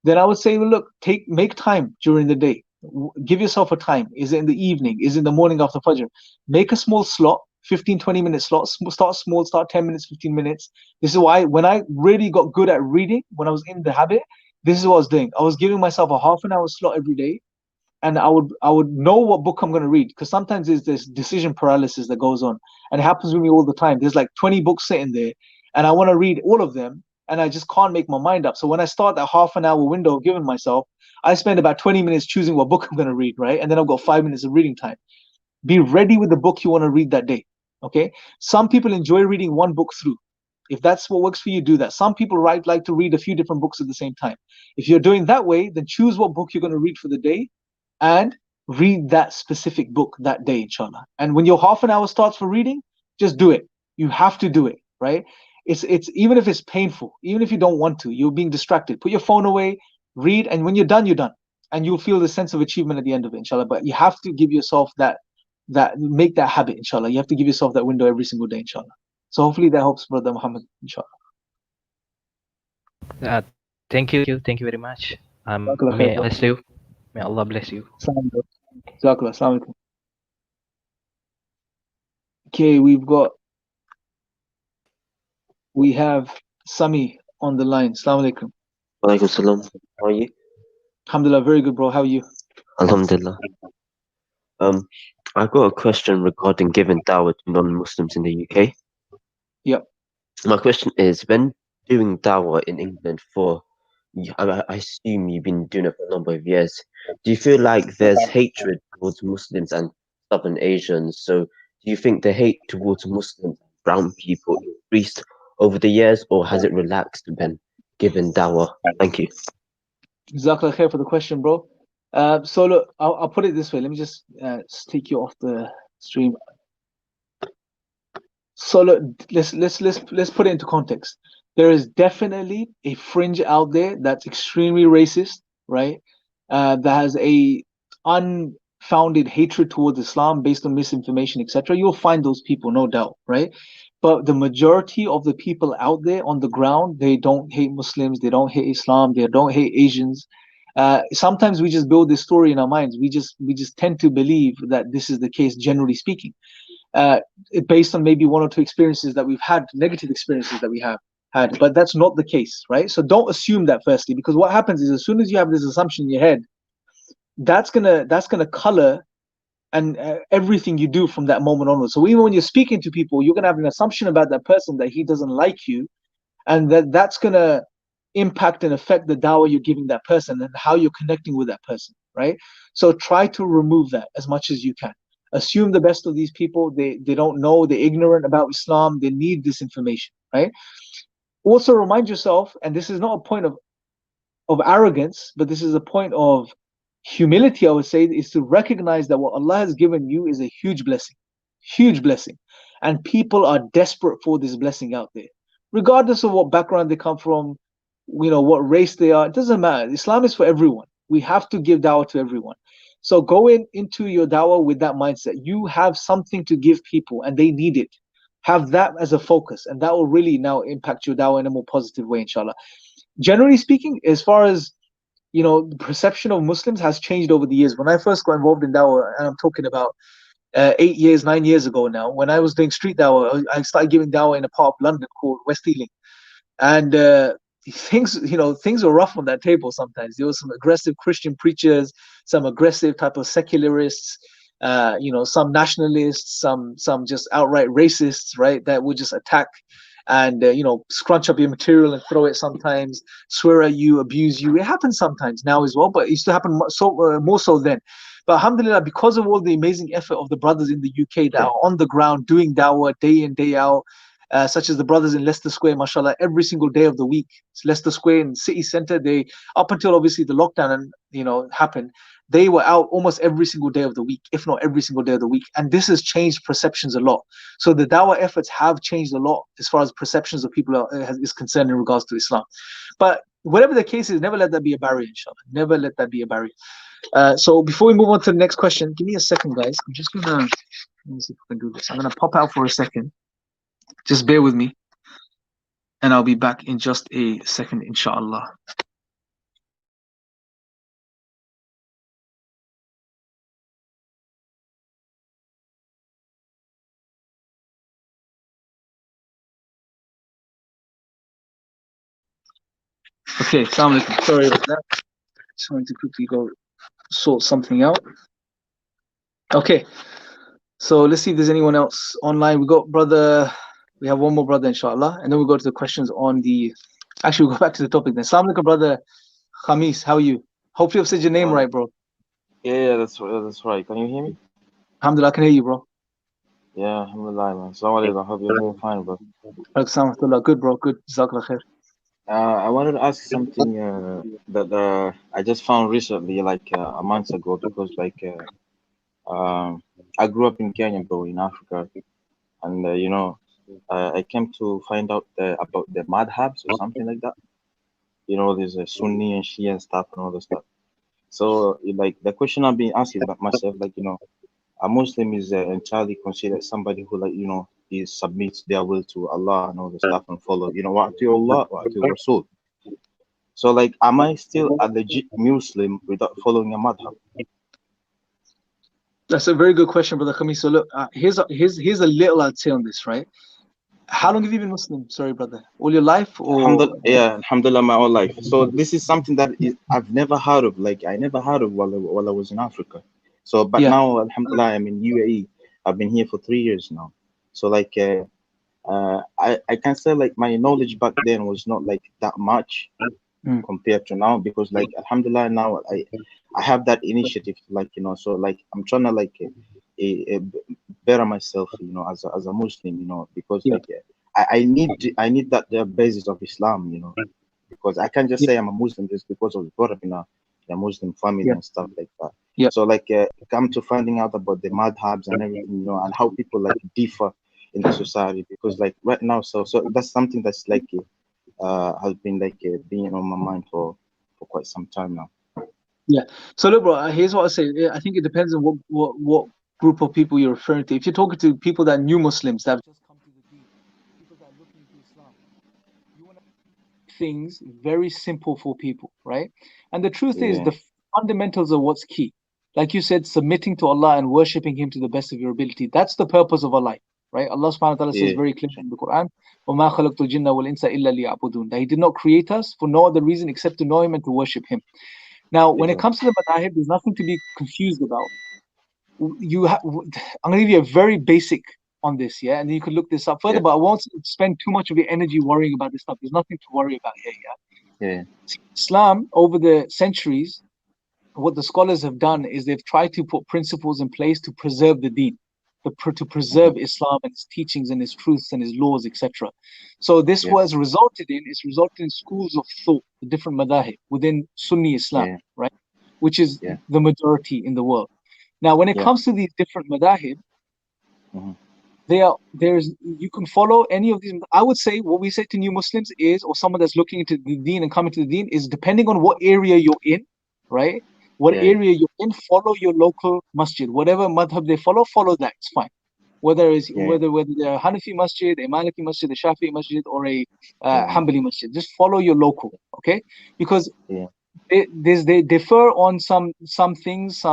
then I would say, well, look, make time during the day. Give yourself a time. Is it in the evening? Is it in the morning after Fajr? Make a small slot, 15-20 minute slot. Start small, start 10 minutes, 15 minutes. This is why when I really got good at reading, when I was in the habit, this is what I was doing. I was giving myself a half an hour slot every day, and I would know what book I'm going to read, because sometimes there's this decision paralysis that goes on, and it happens with me all the time. There's like 20 books sitting there, and I want to read all of them, and I just can't make my mind up. So when I start that half an hour window of giving myself, I spend about 20 minutes choosing what book I'm going to read, right? And then I've got 5 minutes of reading time. Be ready with the book you want to read that day, okay? Some people enjoy reading one book through. If that's what works for you, do that. Some people like to read a few different books at the same time. If you're doing that way, then choose what book you're going to read for the day and read that specific book that day, inshallah. And when your half an hour starts for reading, just do it. You have to do it, right? It's even if it's painful, even if you don't want to, you're being distracted. Put your phone away, read, and when you're done, you're done. And you'll feel the sense of achievement at the end of it, inshallah. But you have to give yourself that make that habit, inshallah. You have to give yourself that window every single day, inshallah. So hopefully that helps, brother Muhammad, inshallah. Thank you very much. Jazakallah May khair, Allah bro. bless you. May Allah bless you. Salam, bro. Jazakallah. Assalamu alaikum. Okay, we have Sami on the line. Assalamu alaikum. Walaikum salam. How are you? Alhamdulillah, very good, bro. How are you? Alhamdulillah. I've got a question regarding giving dawah to non-Muslims in the UK. Yep. My question is, when doing dawah in England I assume you've been doing it for a number of years, do you feel like there's hatred towards Muslims and Southern Asians? So do you think the hate towards Muslims and brown people increased over the years, or has it relaxed when given dawah? Thank you. Jazakallah khair for the question, bro. So look, I'll put it this way. Let me just take you off the stream. So look, let's put it into context. There is definitely a fringe out there that's extremely racist, right? That has a unfounded hatred towards Islam based on misinformation, etc. You'll find those people, no doubt, right? But the majority of the people out there on the ground, they don't hate Muslims, they don't hate Islam, they don't hate Asians. Sometimes we just build this story in our minds. We just tend to believe that this is the case, generally speaking, based on maybe one or two experiences that we've had, negative experiences that we have had. But that's not the case, right? So don't assume that, firstly, because what happens is, as soon as you have this assumption in your head, that's gonna color and everything you do from that moment onwards. So even when you're speaking to people, you're gonna have an assumption about that person that he doesn't like you, and that's gonna impact and affect the dawah you're giving that person and how you're connecting with that person, right? So try to remove that as much as you can. Assume the best of these people. They don't know, they're ignorant about Islam, they need this information, right? Also remind yourself, and this is not a point of arrogance, but this is a point of humility, I would say, is to recognize that what Allah has given you is a huge blessing, huge blessing. And people are desperate for this blessing out there, regardless of what background they come from, what race they are. It doesn't matter. Islam is for everyone. We have to give dawah to everyone. So go into your dawah with that mindset. You have something to give people and they need it. Have that as a focus, and that will really now impact your dawah in a more positive way, inshallah. Generally speaking, as far as the perception of Muslims has changed over the years. When I first got involved in dawah, and I'm talking about 8 years, 9 years ago now, when I was doing street dawah, I started giving dawah in a part of London called West Ealing. And things were rough on that table sometimes. There were some aggressive Christian preachers, some aggressive type of secularists, some nationalists, some just outright racists, right? That would just attack and scrunch up your material and throw it sometimes, swear at you, abuse you. It happens sometimes now as well, but it used to happen more so then. But alhamdulillah, because of all the amazing effort of the brothers in the UK that are on the ground doing dawah day in, day out, such as the brothers in Leicester Square, mashallah, every single day of the week. It's Leicester Square in city center. They, up until obviously the lockdown happened, they were out almost every single day of the week, if not every single day of the week. And this has changed perceptions a lot. So the dawah efforts have changed a lot as far as perceptions of people is concerned in regards to Islam. But whatever the case is, never let that be a barrier, inshallah. Never let that be a barrier. So before we move on to the next question, give me a second, guys. I'm just gonna, let me see if I can do this. I'm gonna pop out for a second. Just bear with me, and I'll be back in just a second, inshallah. Okay, assalamu alaikum. Sorry about that. Just wanted to quickly go sort something out. Okay, so let's see if there's anyone else online. We have one more brother, inshallah, and then we'll go to the questions on the. Actually, we'll go back to the topic then. Assalamu alaikum, brother Khamis. How are you? Hopefully, I've said your name right, bro. Yeah, that's right. Can you hear me? Alhamdulillah, I can hear you, bro. Yeah, alhamdulillah, man. Assalamu alaikum. I hope you're doing fine, bro. Good, bro. Good. Jazakallah khair. I wanted to ask something that I just found recently, like a month ago, because I grew up in Kenya, bro, in Africa, and I came to find out about the Madhabs or something like that. There's a Sunni and Shia and stuff and all the stuff. So, like, the question I've been asking about myself, a Muslim is entirely considered somebody who, submit their will to Allah and all the stuff and follow, you know, what to Allah, what to Rasul. So like, am I still a legit Muslim without following a madhab? That's a very good question, brother Khamis. So look, here's a little I'd say on this, right? How long have you been Muslim? Sorry, brother. All your life, or Alhamdulillah, my whole life. So this is something that I've never heard of. Like, I never heard of while I was in Africa. So, but yeah, now, alhamdulillah, I'm in UAE. I've been here for 3 years now. So like, I can say like my knowledge back then was not like that much compared to now, because like, alhamdulillah, now I have that initiative, like, you know, so like I'm trying to like better myself, you know, as a Muslim, you know, because yeah, like I need that the basis of Islam, you know, because I can't just yeah, say I'm a Muslim just because I was brought up in a Muslim family yeah, and stuff like that. yeah. So like, come to finding out about the madhabs and everything, you know, and how people like differ in the society, because like right now, so that's something that's like has been like being on my mind for quite some time now. Yeah. So look, bro, here's what I say. I think it depends on what group of people you're referring to. If you're talking to people that are new Muslims that have just come to the deen, people that are looking into Islam, you want to make things very simple for people, right? And the truth is, Yeah, the fundamentals are what's key. Like you said, submitting to Allah and worshipping Him to the best of your ability. That's the purpose of our life, right? Allah subhanahu wa ta'ala says yeah, very clearly in the Quran, وَمَا خَلَقْتُ الْجِنَّ وَالْإِنسَ إِلَّا لِيَعْبُدُونَ, that He did not create us for no other reason except to know Him and to worship Him. Now, when it exactly. comes to the madahib, there's nothing to be confused about. I'm going to give you a very basic on this, yeah, and then you can look this up further. Yeah, But I won't spend too much of your energy worrying about this stuff. There's nothing to worry about here, yeah. yeah, See, Islam, over the centuries, what the scholars have done is they've tried to put principles in place to preserve the deen, to preserve Islam and its teachings and its truths and its laws, etc. So this yeah, was resulted in schools of thought, the different madahib within Sunni Islam, yeah, right, which is yeah, the majority in the world. Now, when it yeah, comes to these different madahib, mhm, you can follow any of these. I would say what we say to new Muslims is, or someone that's looking into the deen and coming to the deen, is depending on what area you're in, right? What yeah, area you're in, follow your local masjid. Whatever madhab they follow that. It's fine. Whether yeah, they're a Hanafi masjid, a Maliki masjid, a Shafi'i masjid, or a yeah, Hanbali masjid, just follow your local, okay? Because yeah, they differ on some things,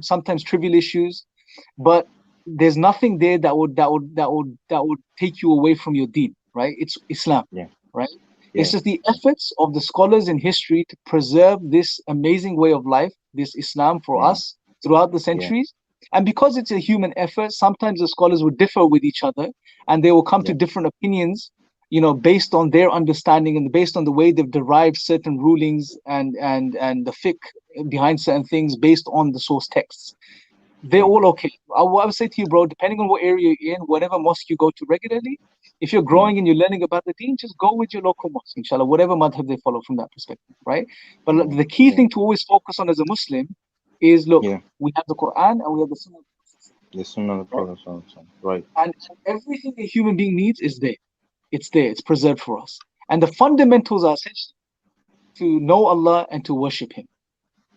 sometimes trivial issues, but there's nothing there that would take you away from your deen, right? It's Islam, yeah, right? It's yeah, just the efforts of the scholars in history to preserve this amazing way of life, this Islam for yeah, us throughout the yeah, centuries. And because it's a human effort, sometimes the scholars will differ with each other and they will come to yeah, different opinions, based on their understanding and based on the way they've derived certain rulings and the fiqh behind certain things based on the source texts. They're yeah, all okay. I would say to you, bro, depending on what area you're in, whatever mosque you go to regularly, if you're mm, growing and you're learning about the deen, just go with your local mosque, inshallah, whatever madhab they follow from that perspective, right? But yeah, the key yeah, thing to always focus on as a Muslim is, look, yeah. we have the Quran and we have the Sunnah, The Sunnah of the right? Prophet sallallahu alaihi wasallam. Right. And everything a human being needs is there. It's there. It's preserved for us. And the fundamentals are essentially to know Allah and to worship Him,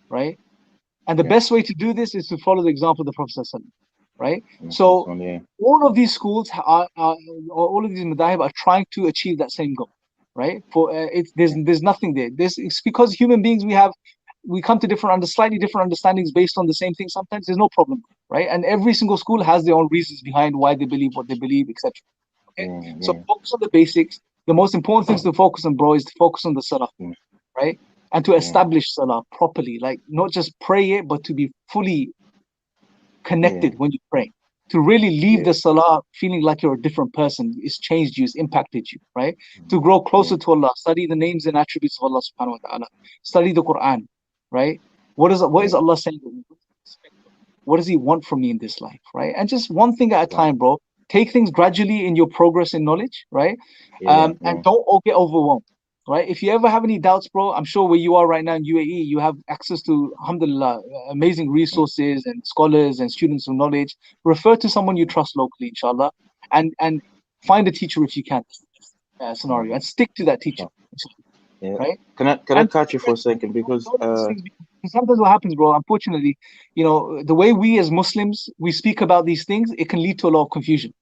right? And the Yeah, best way to do this is to follow the example of the Prophet ﷺ, right? yeah, So yeah, all of these schools or all of these madahib are trying to achieve that same goal, right? yeah, There's nothing there. It's because human beings we come to slightly different understandings based on the same thing. Sometimes there's no problem, right? And every single school has their own reasons behind why they believe what they believe, etc. Okay, yeah, so yeah, focus on the basics. The most important things to focus on, bro, is to focus on the salah, mm, right? And to yeah, establish salah properly, like not just pray it, but to be fully yeah, connected when you pray. To really leave yeah, the salah feeling like you're a different person, it's changed you, it's impacted you, right? mm, To grow yeah, closer to Allah, study the names and attributes of Allah subhanahu wa ta'ala, study the Quran, right? What is yeah, Allah saying? What does He want from me in this life, right? And just one thing at a right. time, bro. Take things gradually in your progress in knowledge, right? Yeah, And yeah, don't all get overwhelmed, right? If you ever have any doubts, bro, I'm sure where you are right now in UAE, you have access to, alhamdulillah, amazing mm, resources and scholars and students of knowledge. Refer to someone you trust locally, inshallah, and find a teacher if you can. Scenario, yeah, and stick to that teacher, sure. Yeah. right? Can I And catch you for a second, because don't let these things be, sometimes what happens, bro, unfortunately, the way we as Muslims we speak about these things, it can lead to a lot of confusion,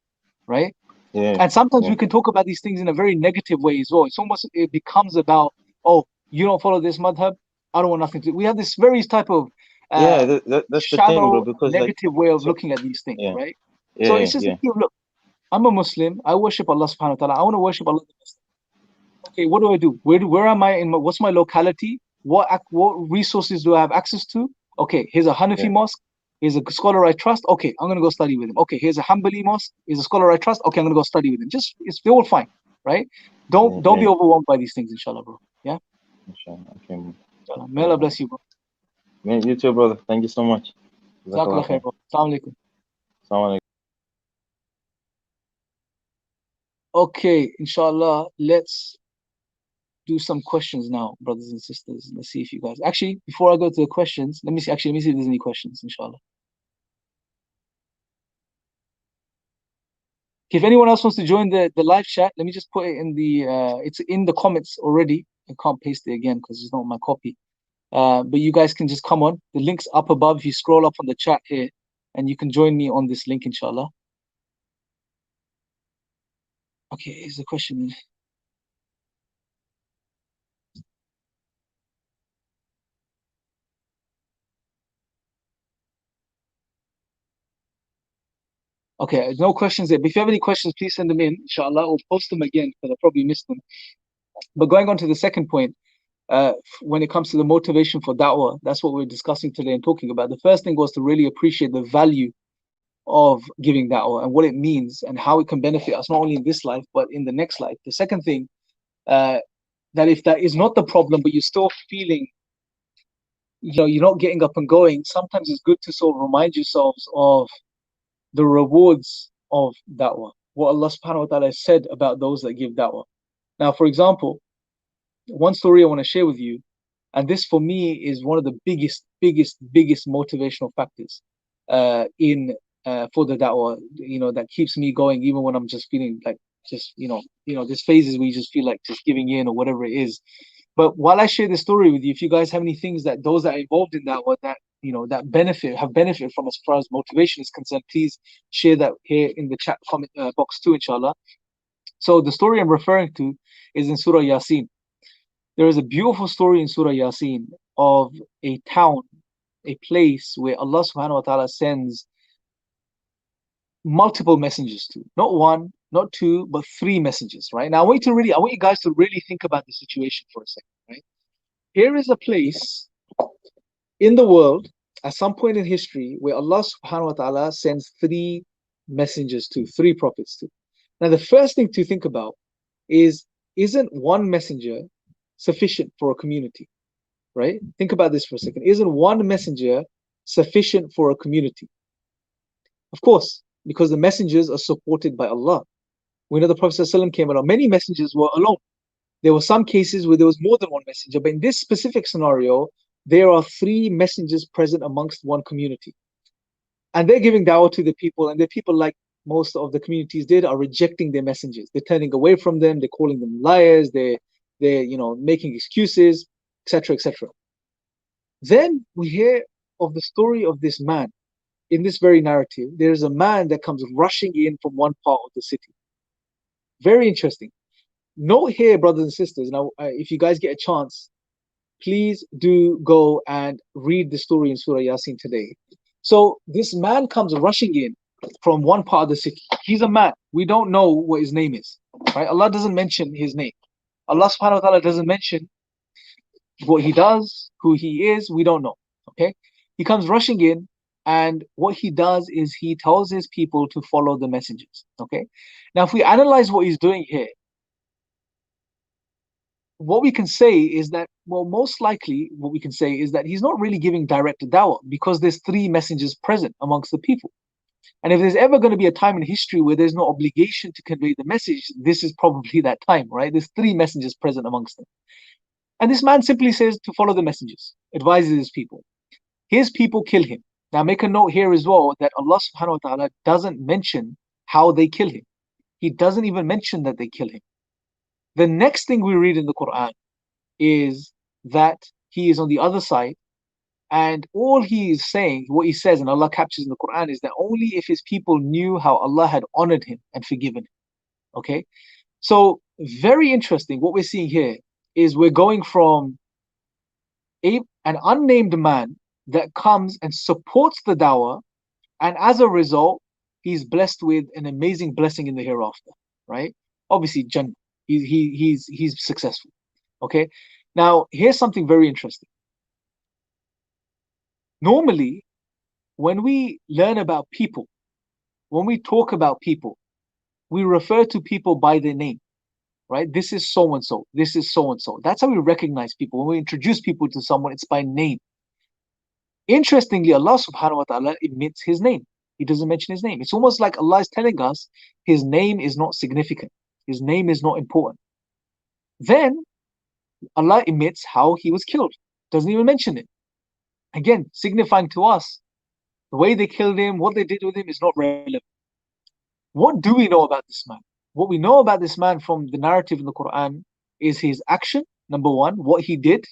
right? Yeah. And sometimes Yeah. we can talk about these things in a very negative way as well. It becomes about, oh, you don't follow this madhab, I don't want nothing to. We have this very type of Yeah. That's the thing, bro. shallow, Because like, negative way of so looking at these things, yeah, right? yeah, So yeah, it's just yeah, look, I'm a Muslim. I worship Allah subhanahu wa ta'ala. I want to worship Allah the best. Okay, what do I do? Where am I in what's my locality? What resources do I have access to? Okay, here's a yeah, Hanafi mosque. Here's a scholar I trust. Okay, I'm gonna go study with him. Okay, here's a Hanbali mosque. Here's a scholar I trust. Okay, I'm gonna go study with him. They're all fine, right? yeah, Don't be yeah. overwhelmed by these things, inshallah, bro. Yeah, Inshallah. Okay, man. inshallah. May Allah bless you, bro. Man, you too, brother. Thank you so much. Jazakallah Jazakallah khair, khair. bro. Assalamu alaikum. Assalamu alaikum. Okay, inshallah, let's do some questions now, brothers and sisters. Let's see if you guys actually, before I go to the questions, let me see if there's any questions, inshallah. If anyone else wants to join the live chat, let me just put it in the it's in the comments already. I can't paste it again because it's not my copy. But you guys can just come on. The link's up above. If you scroll up on the chat here, and you can join me on this link, inshallah. Okay, here's the question. Okay, no questions there. But if you have any questions, please send them in, inshallah, or post them again because I probably missed them. But going on to the second point, when it comes to the motivation for da'wah, that's what we're discussing today and talking about. The first thing was to really appreciate the value of giving da'wah and what it means and how it can benefit us, not only in this life, but in the next life. The second thing, that if that is not the problem, but you're still feeling, you're not getting up and going, sometimes it's good to sort of remind yourselves of the rewards of da'wah, what Allah subhanahu wa ta'ala said about those that give da'wah. Now, for example, one story I want to share with you, and this for me is one of the biggest motivational factors in for the da'wah, that keeps me going even when I'm just feeling like just there's phases where you just feel like just giving in or whatever it is. But while I share this story with you, if you guys have any things that those that are involved in da'wah that that have benefited from as far as motivation is concerned, please share that here in the chat comment box too, inshallah. So the story I'm referring to is in Surah Yasin. There is a beautiful story in Surah Yasin of a town, a place where Allah subhanahu wa ta'ala sends multiple messengers to. Not one, not two, but three messengers, right? Now I want you guys to really think about the situation for a second, right? Here is a place in the world at some point in history where Allah subhanahu wa ta'ala sends three messengers to, three prophets to. Now the first thing to think about is, isn't one messenger sufficient for a community? Right? Think about this for a second. Isn't one messenger sufficient for a community? Of course, because the messengers are supported by Allah. We know the Prophet ﷺ came along. Many messengers were alone. There were some cases where there was more than one messenger, but in this specific scenario, there are three messengers present amongst one community. And they're giving da'wah to the people, and the people, like most of the communities did, are rejecting their messengers. They're turning away from them, they're calling them liars, they're making excuses, etc., etc. Then we hear of the story of this man. In this very narrative, there's a man that comes rushing in from one part of the city. Very interesting. Note here, brothers and sisters, now if you guys get a chance, please do go and read the story in Surah Yasin today. So this man comes rushing in from one part of the city. He's a man. We don't know what his name is. Right? Allah doesn't mention his name. Allah subhanahu wa ta'ala doesn't mention what he does, who he is, we don't know. Okay? He comes rushing in, and what he does is he tells his people to follow the messengers. Okay? Now, if we analyze what he's doing here, what we can say is that, well, most likely what we can say is that he's not really giving direct dawah because there's three messengers present amongst the people. And if there's ever going to be a time in history where there's no obligation to convey the message, this is probably that time, right? There's three messengers present amongst them. And this man simply says to follow the messengers, advises his people. His people kill him. Now make a note here as well that Allah subhanahu wa ta'ala doesn't mention how they kill him. He doesn't even mention that they kill him. The next thing we read in the Quran is that he is on the other side, and all he is saying, what he says, and Allah captures in the Quran, is that only if his people knew how Allah had honored him and forgiven him. Okay, so very interesting. What we're seeing here is we're going from an unnamed man that comes and supports the dawah, and as a result, he's blessed with an amazing blessing in the hereafter, right? Obviously, Jannah. He's successful. Okay. Now, here's something very interesting. Normally, when we learn about people, when we talk about people, we refer to people by their name, right? This is so and so. This is so and so. That's how we recognize people. When we introduce people to someone, it's by name. Interestingly, Allah subhanahu wa ta'ala admits his name. He doesn't mention his name. It's almost like Allah is telling us his name is not significant. His name is not important. Then Allah admits how he was killed. Doesn't even mention it. Again, signifying to us the way they killed him, what they did with him is not relevant. What do we know about this man? What we know about this man from the narrative in the Quran is his action, number one, what he did,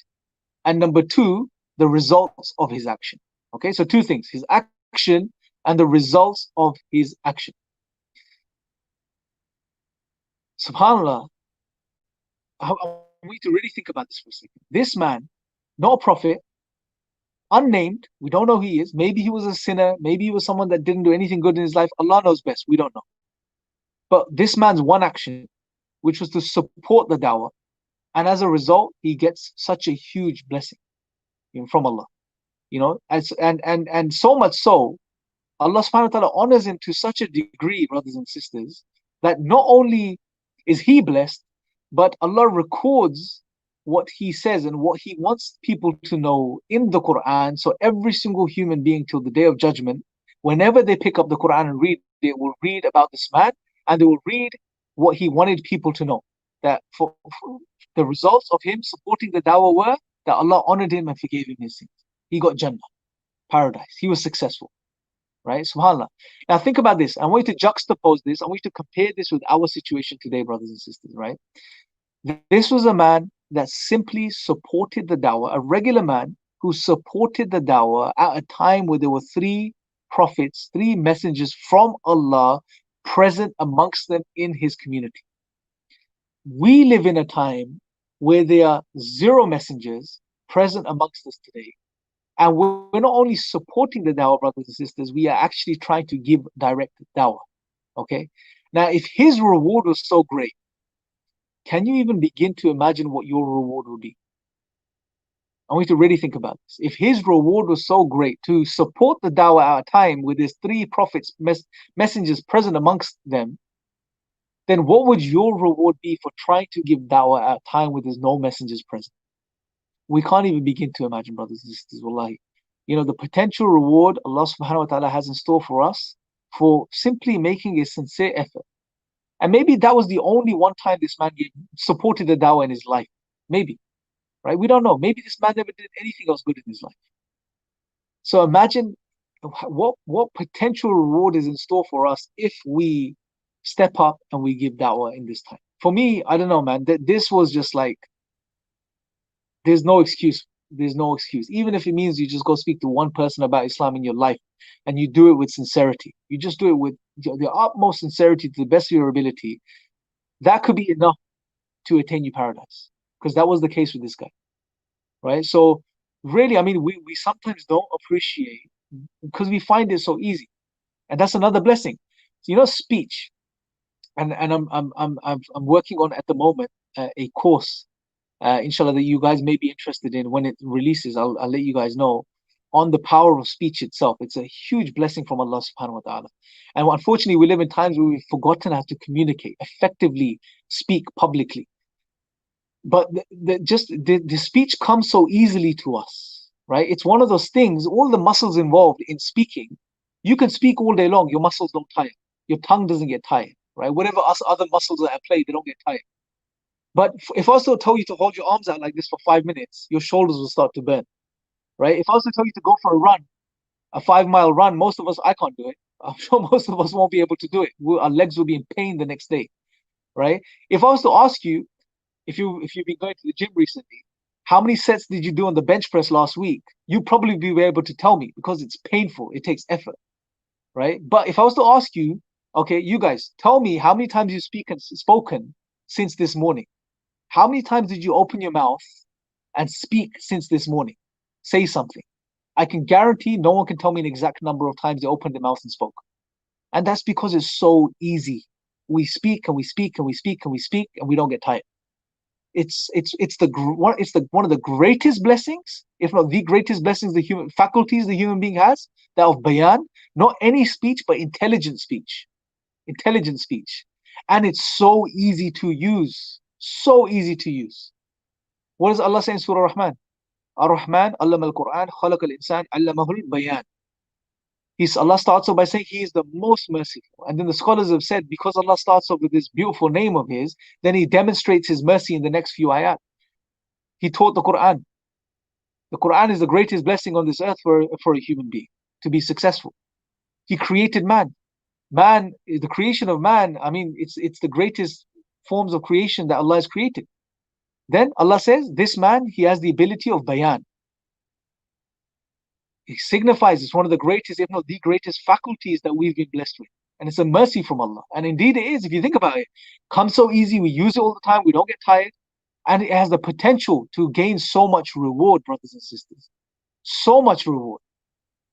and number two, the results of his action. Okay, so two things, his action and the results of his action. SubhanAllah, I want you to really think about this for a second. This man, not a prophet, unnamed, we don't know who he is. Maybe he was a sinner, maybe he was someone that didn't do anything good in his life. Allah knows best, we don't know. But this man's one action, which was to support the dawah, and as a result, he gets such a huge blessing from Allah. And so much so, Allah subhanahu wa ta'ala honors him to such a degree, brothers and sisters, that not only is he blessed, but Allah records what he says and what he wants people to know in the Quran. So every single human being till the day of judgment, whenever they pick up the Quran and read, they will read about this man and they will read what he wanted people to know. That for the results of him supporting the dawah were that Allah honored him and forgave him his sins. He got Jannah, paradise. He was successful. Right? SubhanAllah. Now think about this. I want you to juxtapose this. I want you to compare this with our situation today, brothers and sisters, right? This was a man that simply supported the dawah, a regular man who supported the dawah at a time where there were three prophets, three messengers from Allah present amongst them in his community. We live in a time where there are zero messengers present amongst us today. And we're not only supporting the dawah, brothers and sisters, we are actually trying to give direct dawah. Okay? Now, if his reward was so great, can you even begin to imagine what your reward would be? I want you to really think about this. If his reward was so great to support the dawah at a time with his three prophets, messengers present amongst them, then what would your reward be for trying to give dawah at a time with there's no messengers present? We can't even begin to imagine, brothers and sisters, wallahi. The potential reward Allah subhanahu wa ta'ala has in store for us for simply making a sincere effort. And maybe that was the only one time this man supported the dawah in his life. Maybe, right? We don't know. Maybe this man never did anything else good in his life. So imagine what potential reward is in store for us if we step up and we give dawah in this time. For me, I don't know, man. This was just like, there's no excuse. There's no excuse. Even if it means you just go speak to one person about Islam in your life and you do it with sincerity. You just do it with the utmost sincerity to the best of your ability. That could be enough to attain you paradise. Because that was the case with this guy. Right? So really, I mean, we sometimes don't appreciate because we find it so easy. And that's another blessing. So, speech. And I'm working on at the moment a course inshallah, that you guys may be interested in. When it releases, I'll let you guys know on the power of speech itself. It's a huge blessing from Allah subhanahu wa ta'ala. And unfortunately, we live in times where we've forgotten how to communicate, effectively speak publicly. But the speech comes so easily to us, right? It's one of those things, all the muscles involved in speaking, you can speak all day long, your muscles don't tire. Your tongue doesn't get tired, right? Whatever other muscles are at play, they don't get tired. But if I also told you to hold your arms out like this for 5 minutes, your shoulders will start to burn, right? If I also told you to go for a run, a 5-mile run, most of us, I can't do it. I'm sure most of us won't be able to do it. Our legs will be in pain the next day, right? If I was to ask you, if you've been going to the gym recently, how many sets did you do on the bench press last week? You'd probably be able to tell me because it's painful. It takes effort, right? But if I was to ask you, Okay, you guys, tell me how many times you've spoken since this morning. How many times did you open your mouth and speak since this morning? Say something. I can guarantee no one can tell me an exact number of times they opened their mouth and spoke. And that's because it's so easy. We speak and we speak and we speak and we speak and we don't get tired. It's one of the greatest blessings, if not the greatest blessings, the human faculties the human being has, that of bayan, not any speech, but intelligent speech. Intelligent speech. And it's so easy to use. So easy to use. What does Allah say in Surah Rahman? Ar-Rahman, allama al-Quran, khalaqa al-insan, allamahu al-bayan. Allah starts off by saying He is the most merciful. And then the scholars have said, because Allah starts off with this beautiful name of His, then He demonstrates His mercy in the next few ayat. He taught the Quran. The Quran is the greatest blessing on this earth for a human being to be successful. He created man. Man, the creation of man, I mean, it's the greatest forms of creation that Allah has created. Then Allah says, this man, he has the ability of bayan. It signifies it's one of the greatest, if not the greatest faculties that we've been blessed with. And it's a mercy from Allah. And indeed it is, if you think about it. Comes so easy, we use it all the time, we don't get tired. And it has the potential to gain so much reward, brothers and sisters. So much reward.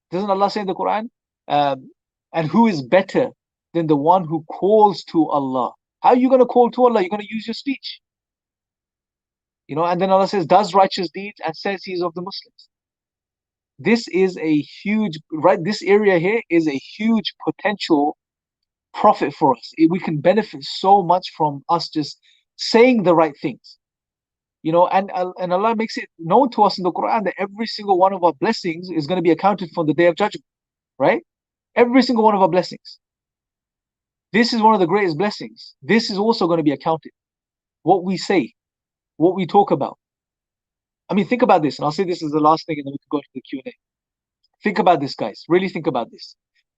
Doesn't Allah say in the Quran, and who is better than the one who calls to Allah? How are you going to call to Allah? You're going to use your speech. And then Allah says, does righteous deeds and says He is of the Muslims. This is a huge, this area here is a huge potential profit for us. We can benefit so much from us just saying the right things. And Allah makes it known to us in the Quran that every single one of our blessings is going to be accounted for on the Day of Judgment, right? Every single one of our blessings. This is one of the greatest blessings. This is also going to be accounted. What we say, what we talk about. I mean, think about this, and I'll say this is the last thing, and then we can go to the Q&A. Think about this, guys. Really think about this.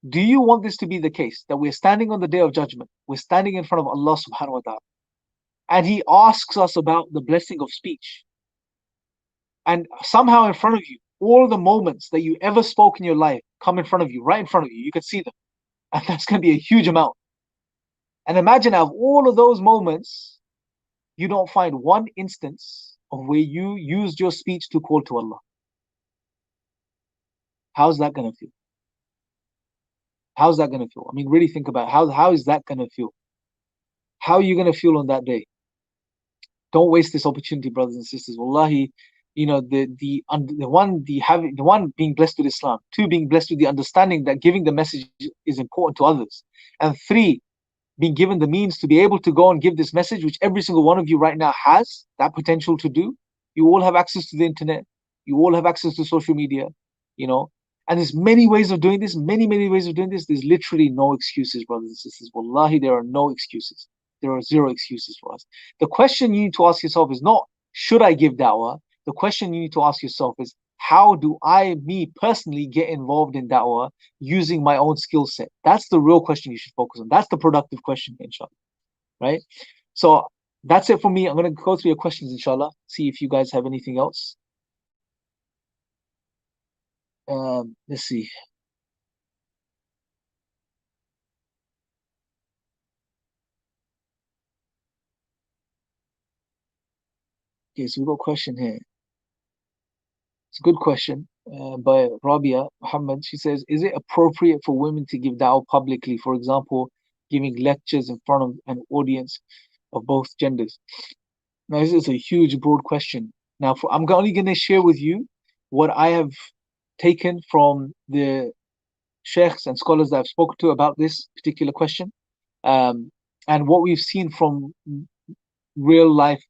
Do you want this to be the case, that we're standing on the Day of Judgment, we're standing in front of Allah subhanahu wa ta'ala, and He asks us about the blessing of speech, and somehow in front of you, all the moments that you ever spoke in your life come in front of you, right in front of you, you can see them, and that's going to be a huge amount. And imagine out of all of those moments, you don't find one instance of where you used your speech to call to Allah. How's that going to feel? How's that going to feel? I mean, really think about it. How is that going to feel? How are you going to feel on that day? Don't waste this opportunity, brothers and sisters. Wallahi, the one being blessed with Islam, 2 being blessed with the understanding that giving the message is important to others, and 3 being given the means to be able to go and give this message, which every single one of you right now has that potential to do. You all have access to the internet. You all have access to social media, and there's many ways of doing this, many ways of doing this. There's literally no excuses, brothers and sisters. Wallahi, there are no excuses. There are 0 excuses for us. The question you need to ask yourself is not, should I give da'wah? The question you need to ask yourself is, how do me personally get involved in da'wah using my own skill set? That's the real question you should focus on. That's the productive question, inshallah. Right? So that's it for me. I'm going to go through your questions, inshallah. See if you guys have anything else. Let's see. Okay, so we've got a question here. It's a good question by Rabia Muhammad. She says, is it appropriate for women to give da'wah publicly, for example, giving lectures in front of an audience of both genders? Now, this is a huge, broad question. Now, I'm only going to share with you what I have taken from the sheikhs and scholars that I've spoken to about this particular question, and what we've seen from real life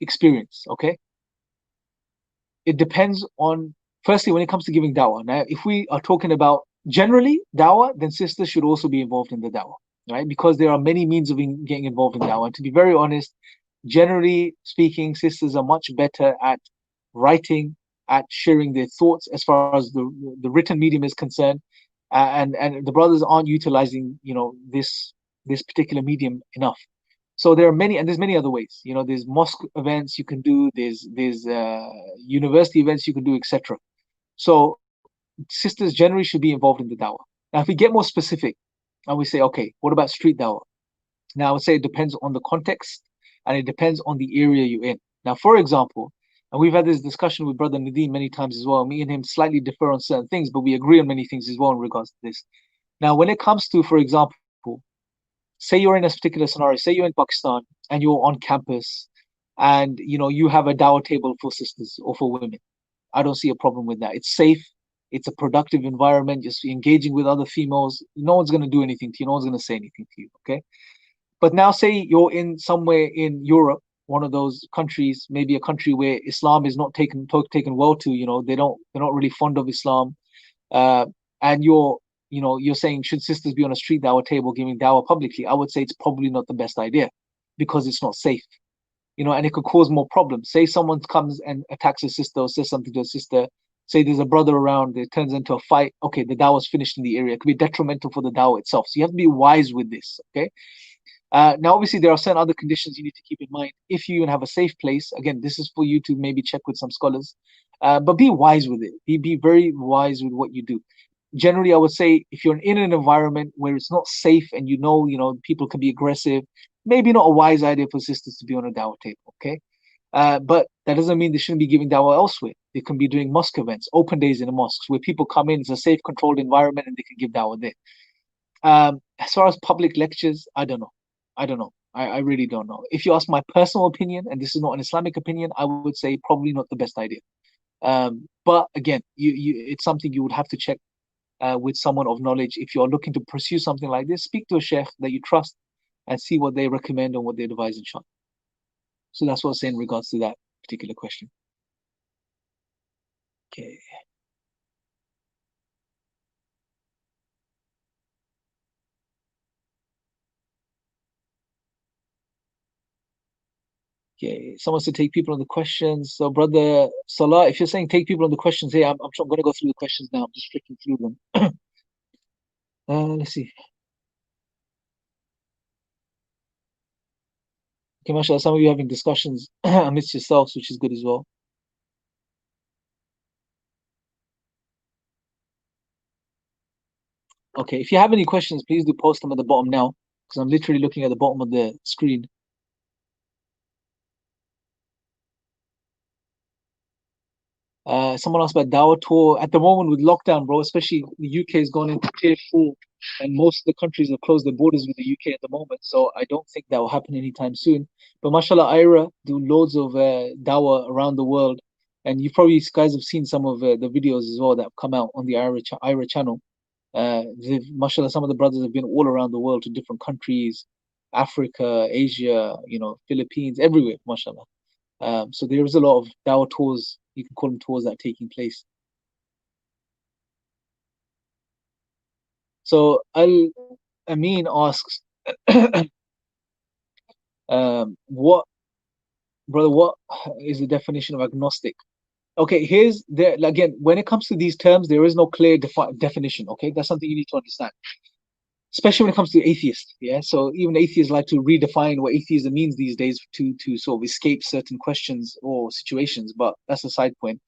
experience, okay? It depends on, firstly, when it comes to giving da'wah. Now, if we are talking about generally da'wah, then sisters should also be involved in the da'wah, right? Because there are many means of getting involved in da'wah. And to be very honest, generally speaking, sisters are much better at writing, at sharing their thoughts as far as the written medium is concerned. And the brothers aren't utilizing, this particular medium enough. So there are many, and there's many other ways. There's mosque events you can do, there's university events you can do, etc. So sisters generally should be involved in the da'wah. Now, if we get more specific, And we say, okay, what about street dawah? Now, I would say it depends on the context and it depends on the area you're in. Now, for example, and we've had this discussion with Brother Nadeem many times as well. Me and him slightly differ on certain things, but we agree on many things as well in regards to this. Now, when it comes to, for example, say you're in a particular scenario, say you're in Pakistan and you're on campus and you have a dawah table for sisters or for women. I don't see a problem with that. It's safe. It's a productive environment. Just engaging with other females. No one's going to do anything to you. No one's going to say anything to you. Okay. But now say you're in somewhere in Europe, one of those countries, maybe a country where Islam is not taken well to, they're not really fond of Islam. And you're saying, should sisters be on a street dawah table giving dawah publicly? I would say it's probably not the best idea because it's not safe. And it could cause more problems. Say someone comes and attacks a sister or says something to a sister, say there's a brother around, it turns into a fight. Okay, the dawah's finished in the area. It could be detrimental for the dawah itself. So you have to be wise with this, okay? Now, obviously, there are certain other conditions you need to keep in mind. If you even have a safe place, again, this is for you to maybe check with some scholars, but be wise with it. Be very wise with what you do. Generally, I would say if you're in an environment where it's not safe and people can be aggressive, maybe not a wise idea for sisters to be on a dawah table, okay? But that doesn't mean they shouldn't be giving dawah elsewhere. They can be doing mosque events, open days in the mosques where people come in. It's a safe, controlled environment and they can give dawah there. As far as public lectures, I don't know. I really don't know. If you ask my personal opinion, and this is not an Islamic opinion, I would say probably not the best idea. But again, it's something you would have to check with someone of knowledge. If you're looking to pursue something like this, speak to a sheikh that you trust and see what they recommend and what they advise, inshallah. So that's what I'm saying in regards to that particular question. Okay. Okay, someone said take people on the questions. So, Brother Salah, if you're saying take people on the questions here, I'm going to go through the questions now. I'm just flicking through them. Let's see. Okay, mashallah, some of you having discussions amidst yourselves, which is good as well. Okay, if you have any questions, please do post them at the bottom now, because I'm literally looking at the bottom of the screen. Someone asked about Dawah tour. At the moment with lockdown, bro, especially the UK has gone into tier 4, and most of the countries have closed their borders with the UK at the moment. So I don't think that will happen anytime soon. But mashallah, Ira do loads of Dawah around the world, and you probably guys have seen some of the videos as well that have come out on the Ira channel. Mashallah, some of the brothers have been all around the world to different countries, Africa, Asia, Philippines, everywhere, mashallah. So there is a lot of dawah tours, you can call them tours, that are taking place. So Al Amin asks, what is the definition of agnostic? Okay, here's there again. When it comes to these terms, there is no clear definition. Okay, that's something you need to understand, especially when it comes to atheists. Yeah, so even atheists like to redefine what atheism means these days to sort of escape certain questions or situations. But that's a side point.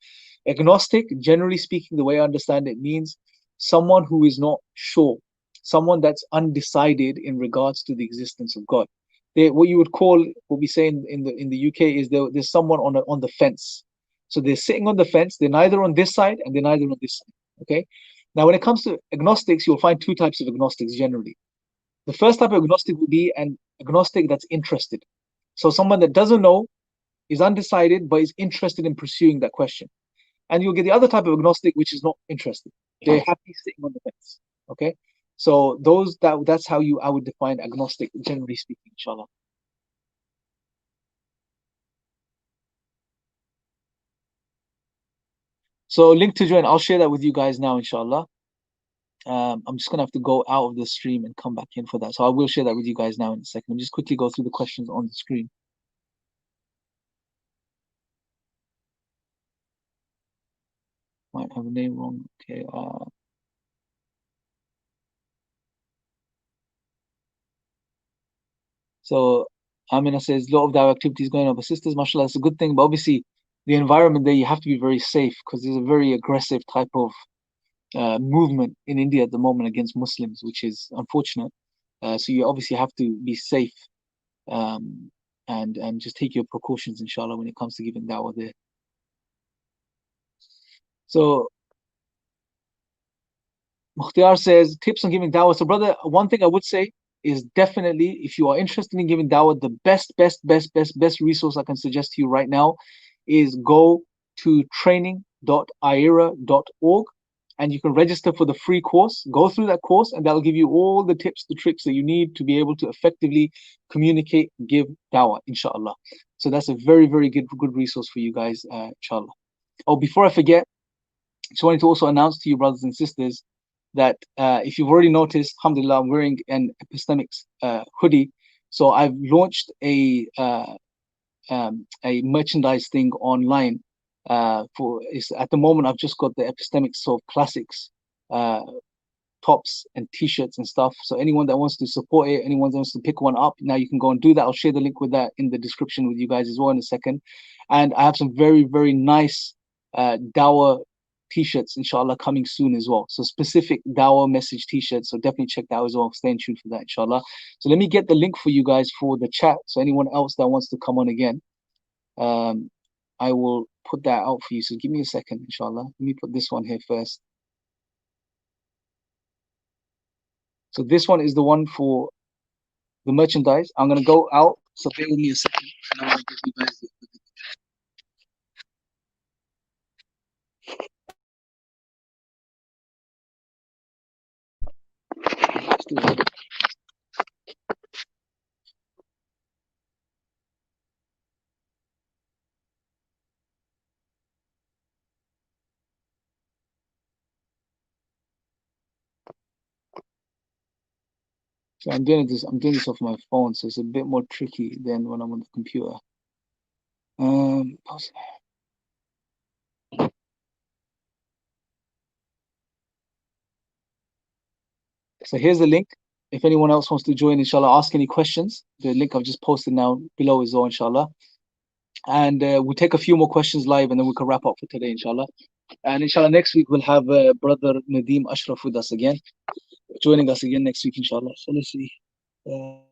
Agnostic, generally speaking, the way I understand it, means someone who is not sure, someone that's undecided in regards to the existence of God. What you would call, what we say in the UK is there's someone on the fence. So they're sitting on the fence. They're neither on this side and they're neither on this side. Okay. Now, when it comes to agnostics, you'll find two types of agnostics generally. The first type of agnostic would be an agnostic that's interested. So someone that doesn't know, is undecided, but is interested in pursuing that question. And you'll get the other type of agnostic, which is not interested. They're happy sitting on the fence. Okay. So that's how I would define agnostic, generally speaking, inshallah. So link to join, I'll share that with you guys now, inshallah. I'm just gonna have to go out of the stream and come back in for that. So I will share that with you guys now in a second. I'll just quickly go through the questions on the screen. Might have a name wrong. Okay. So Amina says, a lot of dawah activities going on. But sisters, mashallah, it's a good thing. But obviously, the environment there, you have to be very safe because there's a very aggressive type of movement in India at the moment against Muslims, which is unfortunate. So you obviously have to be safe, and just take your precautions, inshallah, when it comes to giving da'wah there. So Mukhtiar says, tips on giving da'wah. So brother, one thing I would say is definitely, if you are interested in giving da'wah, the best resource I can suggest to you right now is go to training.aira.org, and you can register for the free course. Go through that course, and that'll give you all the tips, the tricks that you need to be able to effectively communicate, give da'wah, inshallah. So that's a very good resource for you guys, inshallah. Oh, before I forget, just wanted to also announce to you, brothers and sisters, that if you've already noticed, alhamdulillah, I'm wearing an epistemics hoodie. So I've launched a merchandise thing online. At the moment, I've just got the epistemics sort of classics tops and t-shirts and stuff. So anyone that wants to support it, anyone that wants to pick one up, now you can go and do that. I'll share the link with that in the description with you guys as well in a second. And I have some very nice Dawah t-shirts, inshallah, coming soon as well. So specific Dawah message t-shirts. So definitely check that out as well. Stay in tune for that, inshallah. So let me get the link for you guys for the chat. So anyone else that wants to come on again, I will put that out for you. So give me a second, inshallah. Let me put this one here first. So this one is the one for the merchandise. I'm going to go out. So bear with me a second. And I want to give you guys the So I'm doing this off my phone, so it's a bit more tricky than when I'm on the computer. Pause. So here's the link. If anyone else wants to join, inshallah, ask any questions. The link I've just posted now below is all, inshallah. And we'll take a few more questions live, and then we can wrap up for today, inshallah. And inshallah, next week we'll have brother Nadeem Ashraf with us again, joining us again next week, inshallah. So let's see. So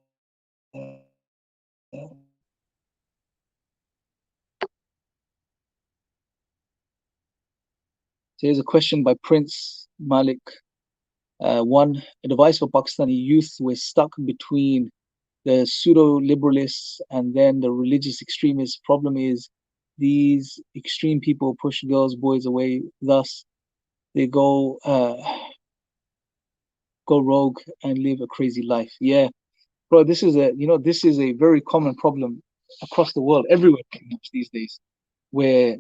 here's a question by Prince Malik. One, advice for Pakistani youth. We're stuck between the pseudo-liberalists and then the religious extremists. Problem is, these extreme people push girls, boys away. Thus, they go rogue and live a crazy life. Yeah, bro, this is a very common problem across the world, everywhere these days, where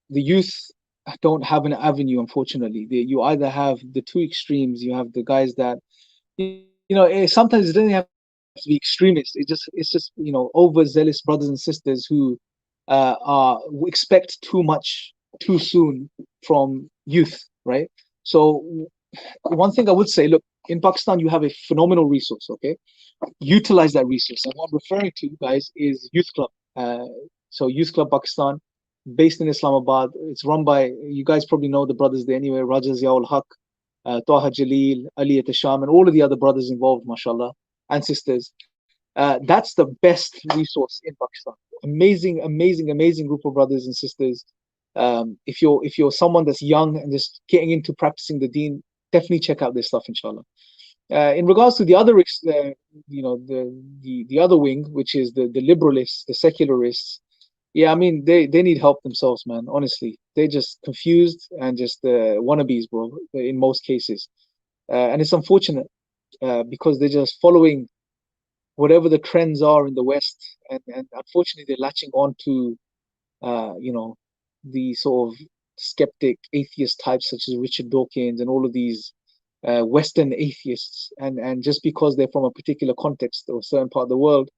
the youth don't have an avenue, unfortunately. You either have the two extremes. You have the guys that sometimes it doesn't have to be extremists. It's just overzealous brothers and sisters who expect too much too soon from youth, right? So one thing I would say, look, in Pakistan you have a phenomenal resource, okay? Utilize that resource. And what I'm referring to, guys, is Youth Club. So Youth Club Pakistan, based in Islamabad. It's run by, you guys probably know the brothers there anyway, Raja Ziaul Haq, Taha Jalil, Ali Atasham, and all of the other brothers involved, mashallah, and sisters. That's the best resource in Pakistan. Amazing group of brothers and sisters. If you're someone that's young and just getting into practicing the deen, definitely check out this stuff, inshallah. In regards to the other, the other wing, which is the liberalists, the secularists, yeah, I mean they need help themselves, man. Honestly, they're just confused and just wannabes, bro. In most cases, and it's unfortunate because they're just following whatever the trends are in the West, and unfortunately they're latching on to the sort of skeptic atheist types such as Richard Dawkins and all of these Western atheists, and just because they're from a particular context or a certain part of the world,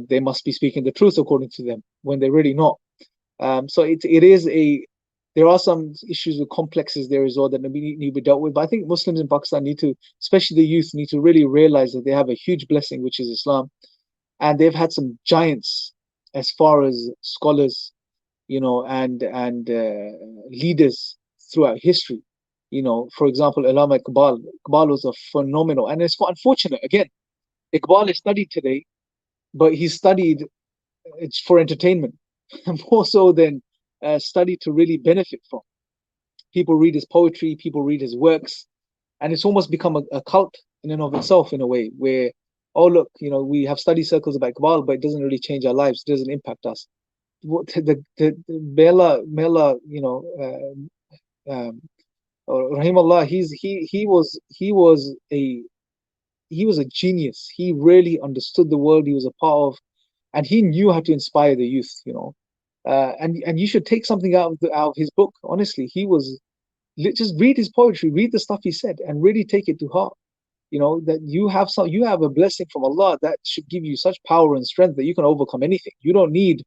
they must be speaking the truth according to them when they're really not. So there are some issues with complexes there as well that need to be dealt with. But I think Muslims in Pakistan need to, especially the youth, need to really realize that they have a huge blessing, which is Islam, and they've had some giants as far as scholars and leaders throughout history. For example, Allama Iqbal. Iqbal was a phenomenal, and it's unfortunate again. Iqbal is studied today, but he's studied it's for entertainment more so than study to really benefit from. People read his poetry, people read his works, and it's almost become a cult in and of itself in a way where, oh look, we have study circles about Iqbal, but it doesn't really change our lives, it doesn't impact us. The Mela, Rahimallah, he was a genius. He really understood the world he was a part of, and he knew how to inspire the youth. And you should take something out of his book. Honestly, he was just read his poetry, read the stuff he said, and really take it to heart. That you have a blessing from Allah that should give you such power and strength that you can overcome anything. You don't need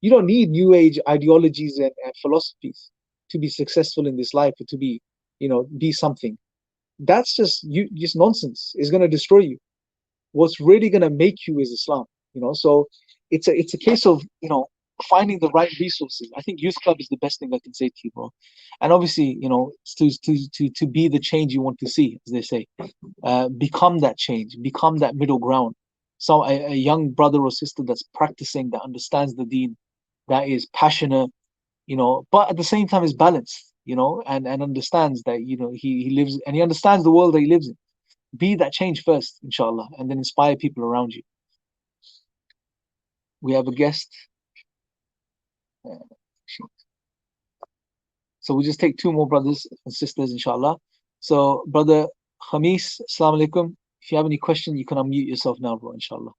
new age ideologies and philosophies to be successful in this life, or to be something. That's just nonsense. It's going to destroy you. What's really going to make you is Islam. So it's a case of finding the right resources. I think youth club is the best thing I can say to you, bro. And obviously, to be the change you want to see, as they say. Become that change, become that middle ground. So a young brother or sister that's practicing, that understands the deen, that is passionate, but at the same time is balanced, and understands that he lives, and he understands the world that he lives in. Be that change first, inshallah, and then inspire people around you. We have a guest. So we'll just take two more brothers and sisters, inshallah. So, brother Khamis, assalamu alaikum. If you have any question, you can unmute yourself now, bro, inshallah.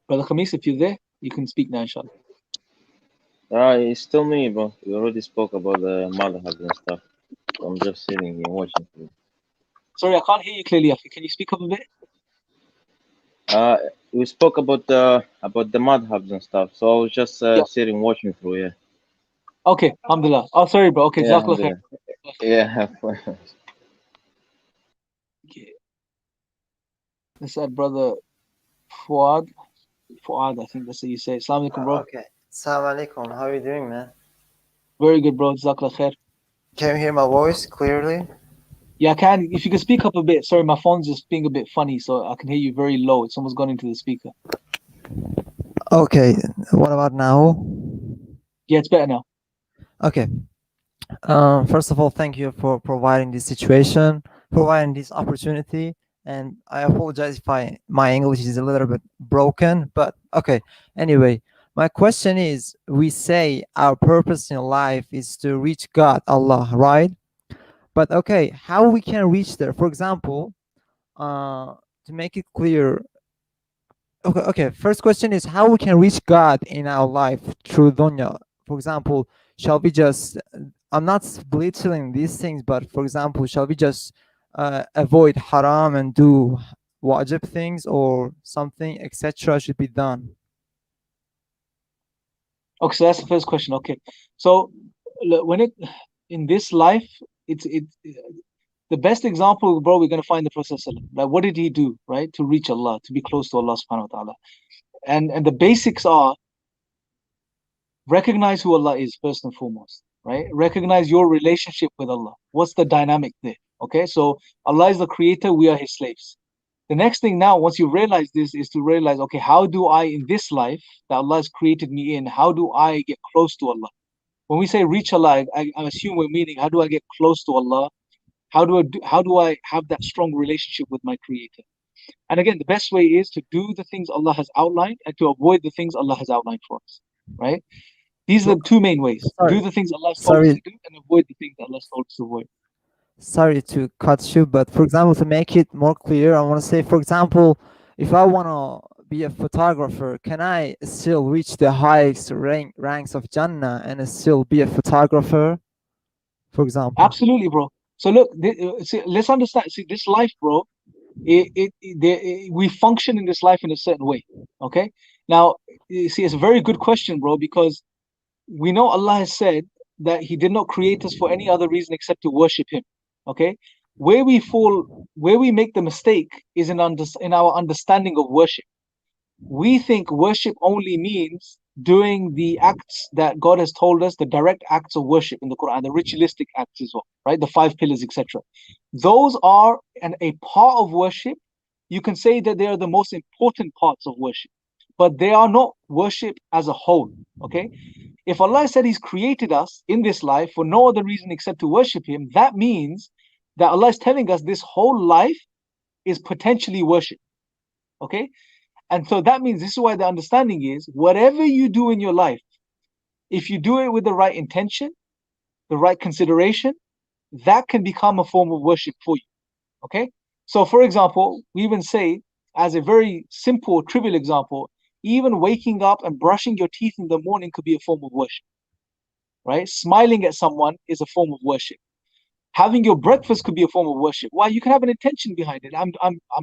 Brother Khamis, if you're there, you can speak now, inshallah. It's still me, bro. We already spoke about the Madhabs and stuff. So I'm just sitting here watching. Sorry, I can't hear you clearly. Can you speak up a bit? We spoke about the Madhabs and stuff. So I was just sitting watching through here. Okay, alhamdulillah. Oh, sorry, bro. Okay, Yeah, jazakallah khair. Yeah. Okay. Let's add brother Fuad. I think that's how you say it. Assalamu alaikum, bro. Okay. Assalamu alaikum. How are you doing, man? Very good, bro. Jazakallah khair. Can you hear my voice clearly? Yeah, I can. If you can speak up a bit. Sorry, my phone's just being a bit funny, so I can hear you very low. It's almost gone into the speaker. Okay. What about now? Yeah, it's better now. Okay. First of all, thank you for providing this situation, providing this opportunity. And I apologize if my English is a little bit broken, but okay. Anyway, my question is, we say our purpose in life is to reach God, Allah, right? But okay, how we can reach there? For example, to make it clear. Okay. First question is how we can reach God in our life through dunya. For example, shall we just? I'm not belittling these things, but for example, shall we just avoid haram and do wajib things, or something, etc. should be done? Okay, so that's the first question. Okay, so in this life, it's the best example, bro. We're gonna find the Prophet. Like, what did he do, right, to reach Allah, to be close to Allah subhanahu wa ta'ala? And the basics are recognize who Allah is first and foremost, right? Recognize your relationship with Allah. What's the dynamic there? Okay, so Allah is the creator, we are his slaves. The next thing now, once you realize this, is to realize, okay, how do I, in this life that Allah has created me in, how do I get close to Allah? When we say reach Allah, I assume we're meaning, how do I get close to Allah? How do I have that strong relationship with my creator? And again, the best way is to do the things Allah has outlined and to avoid the things Allah has outlined for us, right? These are the two main ways. Sorry. Do the things Allah has told us to do and avoid the things Allah has told us to avoid. Sorry to cut you, but for example, to make it more clear, I want to say, for example, if I want to be a photographer, can I still reach the highest ranks of Jannah and still be a photographer, for example? Absolutely, bro. So look, see, let's understand. See, this life, bro, we function in this life in a certain way. Okay. Now, you see, it's a very good question, bro, because we know Allah has said that He did not create us for any other reason except to worship Him. Okay. where we make the mistake is in our understanding of worship. We think worship only means doing the acts that God has told us, the direct acts of worship in the Quran, the ritualistic acts as well, right? The 5 pillars, etc. Those are a part of worship. You can say that they are the most important parts of worship, but they are not worship as a whole, okay? If Allah said He's created us in this life for no other reason except to worship Him, that means that Allah is telling us this whole life is potentially worship, okay? And so that means, this is why the understanding is, whatever you do in your life, if you do it with the right intention, the right consideration, that can become a form of worship for you, okay? So for example, we even say, as a very simple, trivial example, even waking up and brushing your teeth in the morning could be a form of worship, right? Smiling at someone is a form of worship. Having your breakfast could be a form of worship. Why? You can have an intention behind it. I'm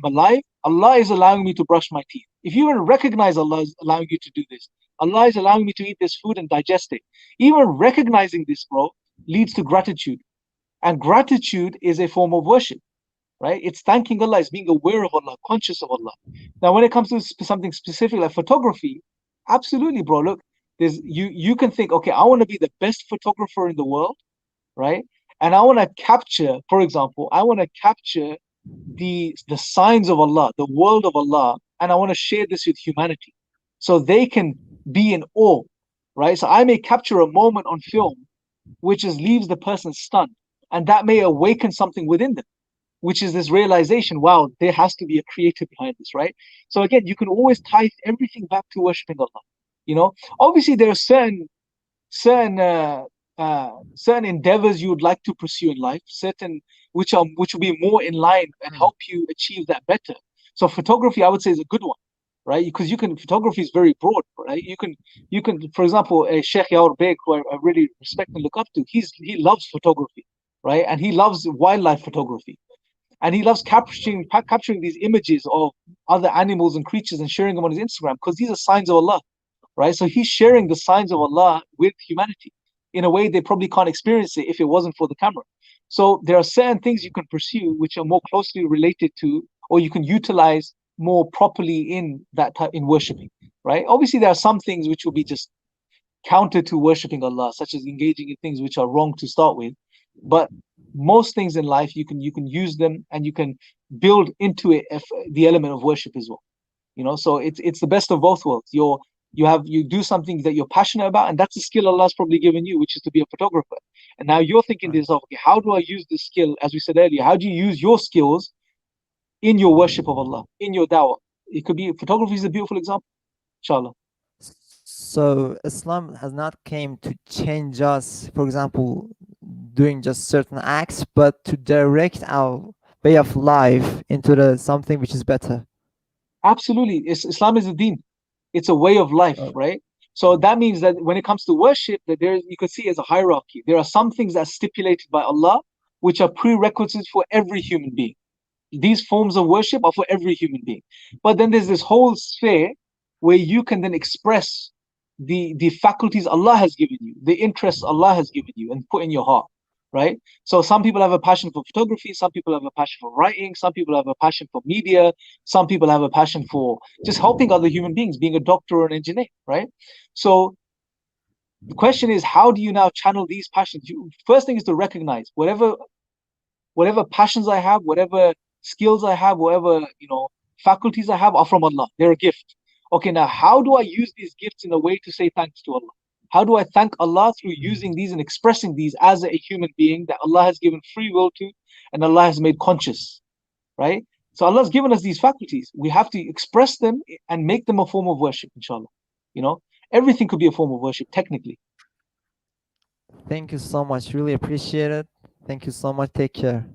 alive. Allah is allowing me to brush my teeth. If you even recognize Allah is allowing you to do this, Allah is allowing me to eat this food and digest it. Even recognizing this, bro, leads to gratitude. And gratitude is a form of worship, right? It's thanking Allah, it's being aware of Allah, conscious of Allah. Now, when it comes to something specific like photography, absolutely, bro. Look, you can think, okay, I want to be the best photographer in the world, right? And I want to capture, for example, I want to capture the signs of Allah, the world of Allah, and I want to share this with humanity so they can be in awe, right? So I may capture a moment on film which just leaves the person stunned, and that may awaken something within them, which is this realization, wow, there has to be a creator behind this, right? So again, you can always tie everything back to worshiping Allah. You know, obviously there are certain endeavors you would like to pursue in life, certain which will be more in line and help you achieve that better. So photography, I would say, is a good one, right? Because photography is very broad, right? You can, for example, Sheikh Yaur Beg, who I really respect and look up to, he loves photography, right? And he loves wildlife photography, and he loves capturing these images of other animals and creatures and sharing them on his Instagram, because these are signs of Allah, right? So he's sharing the signs of Allah with humanity in a way they probably can't experience it if it wasn't for the camera. So there are certain things you can pursue which are more closely related to, or you can utilize more properly in that type, in worshiping, right? Obviously, there are some things which will be just counter to worshiping Allah, such as engaging in things which are wrong to start with. But most things in life, you can use them, and you can build into it the element of worship as well. You know, so it's the best of both worlds. You do something that you're passionate about, and that's a skill Allah's probably given you, which is to be a photographer. And now you're thinking to yourself, okay, how do I use this skill? As we said earlier, how do you use your skills in your worship of Allah, in your dawah? It could be, photography is a beautiful example, inshallah. So Islam has not came to change us, for example, doing just certain acts, but to direct our way of life into something which is better. Absolutely. Islam is a deen. It's a way of life, right? So that means that when it comes to worship, that you can see as a hierarchy. There are some things that are stipulated by Allah, which are prerequisites for every human being. These forms of worship are for every human being. But then there's this whole sphere where you can then express the faculties Allah has given you, the interests Allah has given you and put in your heart, right? So some people have a passion for photography, some people have a passion for writing, some people have a passion for media, some people have a passion for just helping other human beings, being a doctor or an engineer, right? So the question is, how do you now channel these passions? First thing is to recognize whatever passions I have, whatever skills I have, whatever faculties I have are from Allah. They're a gift. Okay, now how do I use these gifts in a way to say thanks to Allah? How do I thank Allah through using these and expressing these as a human being that Allah has given free will to and Allah has made conscious, right? So Allah's given us these faculties. We have to express them and make them a form of worship, inshallah. Everything could be a form of worship, technically. Thank you so much. Really appreciate it. Thank you so much. Take care.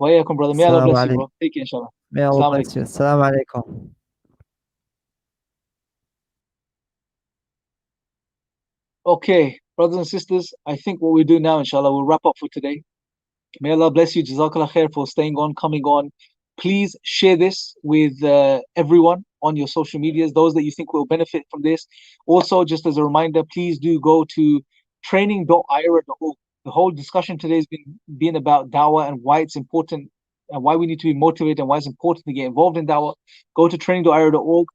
Wa alaikum, brother. May Allah bless you, bro. Take care, inshallah. May Allah bless you. Assalamu alaikum. Okay, brothers and sisters, I think what we do now, inshallah, we'll wrap up for today. May Allah bless you. Jazakallah khair for staying on, coming on. Please share this with everyone on your social medias, those that you think will benefit from this. Also, just as a reminder, please do go to training.ira.org, The whole discussion today has been about dawah and why it's important and why we need to be motivated and why it's important to get involved in dawah. Go to training.ira.org,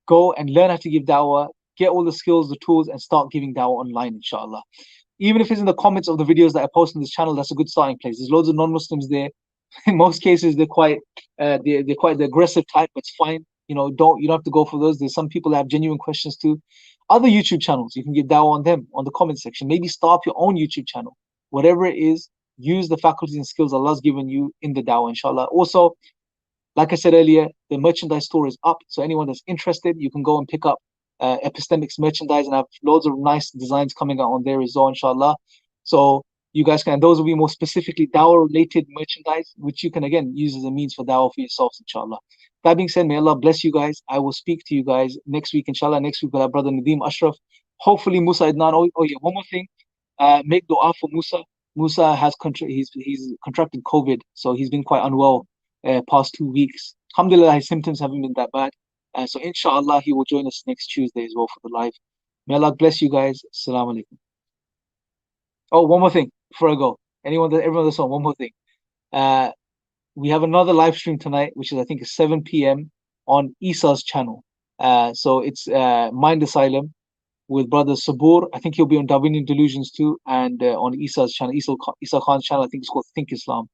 go and learn how to give dawah, get all the skills, the tools, and start giving dawah online, inshallah. Even if it's in the comments of the videos that I post on this channel, that's a good starting place. There's loads of non-Muslims there. In most cases, they're quite the aggressive type, but it's fine. You don't have to go for those. There's some people that have genuine questions too. Other YouTube channels, you can give dawah on them, on the comment section. Maybe start up your own YouTube channel. Whatever it is, use the faculties and skills Allah's given you in the dawah, inshallah. Also, like I said earlier, the merchandise store is up. So anyone that's interested, you can go and pick up Epistemics merchandise, and have loads of nice designs coming out on there as well, inshallah. So you guys can, those will be more specifically dawah related merchandise, which you can again use as a means for dawah for yourselves, inshallah. That being said, may Allah bless you guys. I will speak to you guys next week, inshallah. Next week we'll have brother Nadeem Ashraf. Hopefully Musa Idnan. Oh yeah, one more thing. Make dua for Musa. Musa has he's contracted COVID, so he's been quite unwell past 2 weeks. Alhamdulillah, his symptoms haven't been that bad. So inshallah, he will join us next Tuesday as well for the live. May Allah bless you guys. Assalamu alaikum. Oh, one more thing before I go. Everyone that's on, one more thing. We have another live stream tonight, which is I think 7 p.m. on Isa's channel. So it's Mind Asylum with brother Sabur. I think he'll be on Darwinian Delusions too, and on Isa's channel, Isa Khan's channel. I think it's called Think Islam.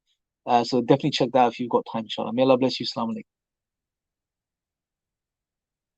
So definitely check that out if you've got time, inshallah. May Allah bless you. Assalamu alaikum.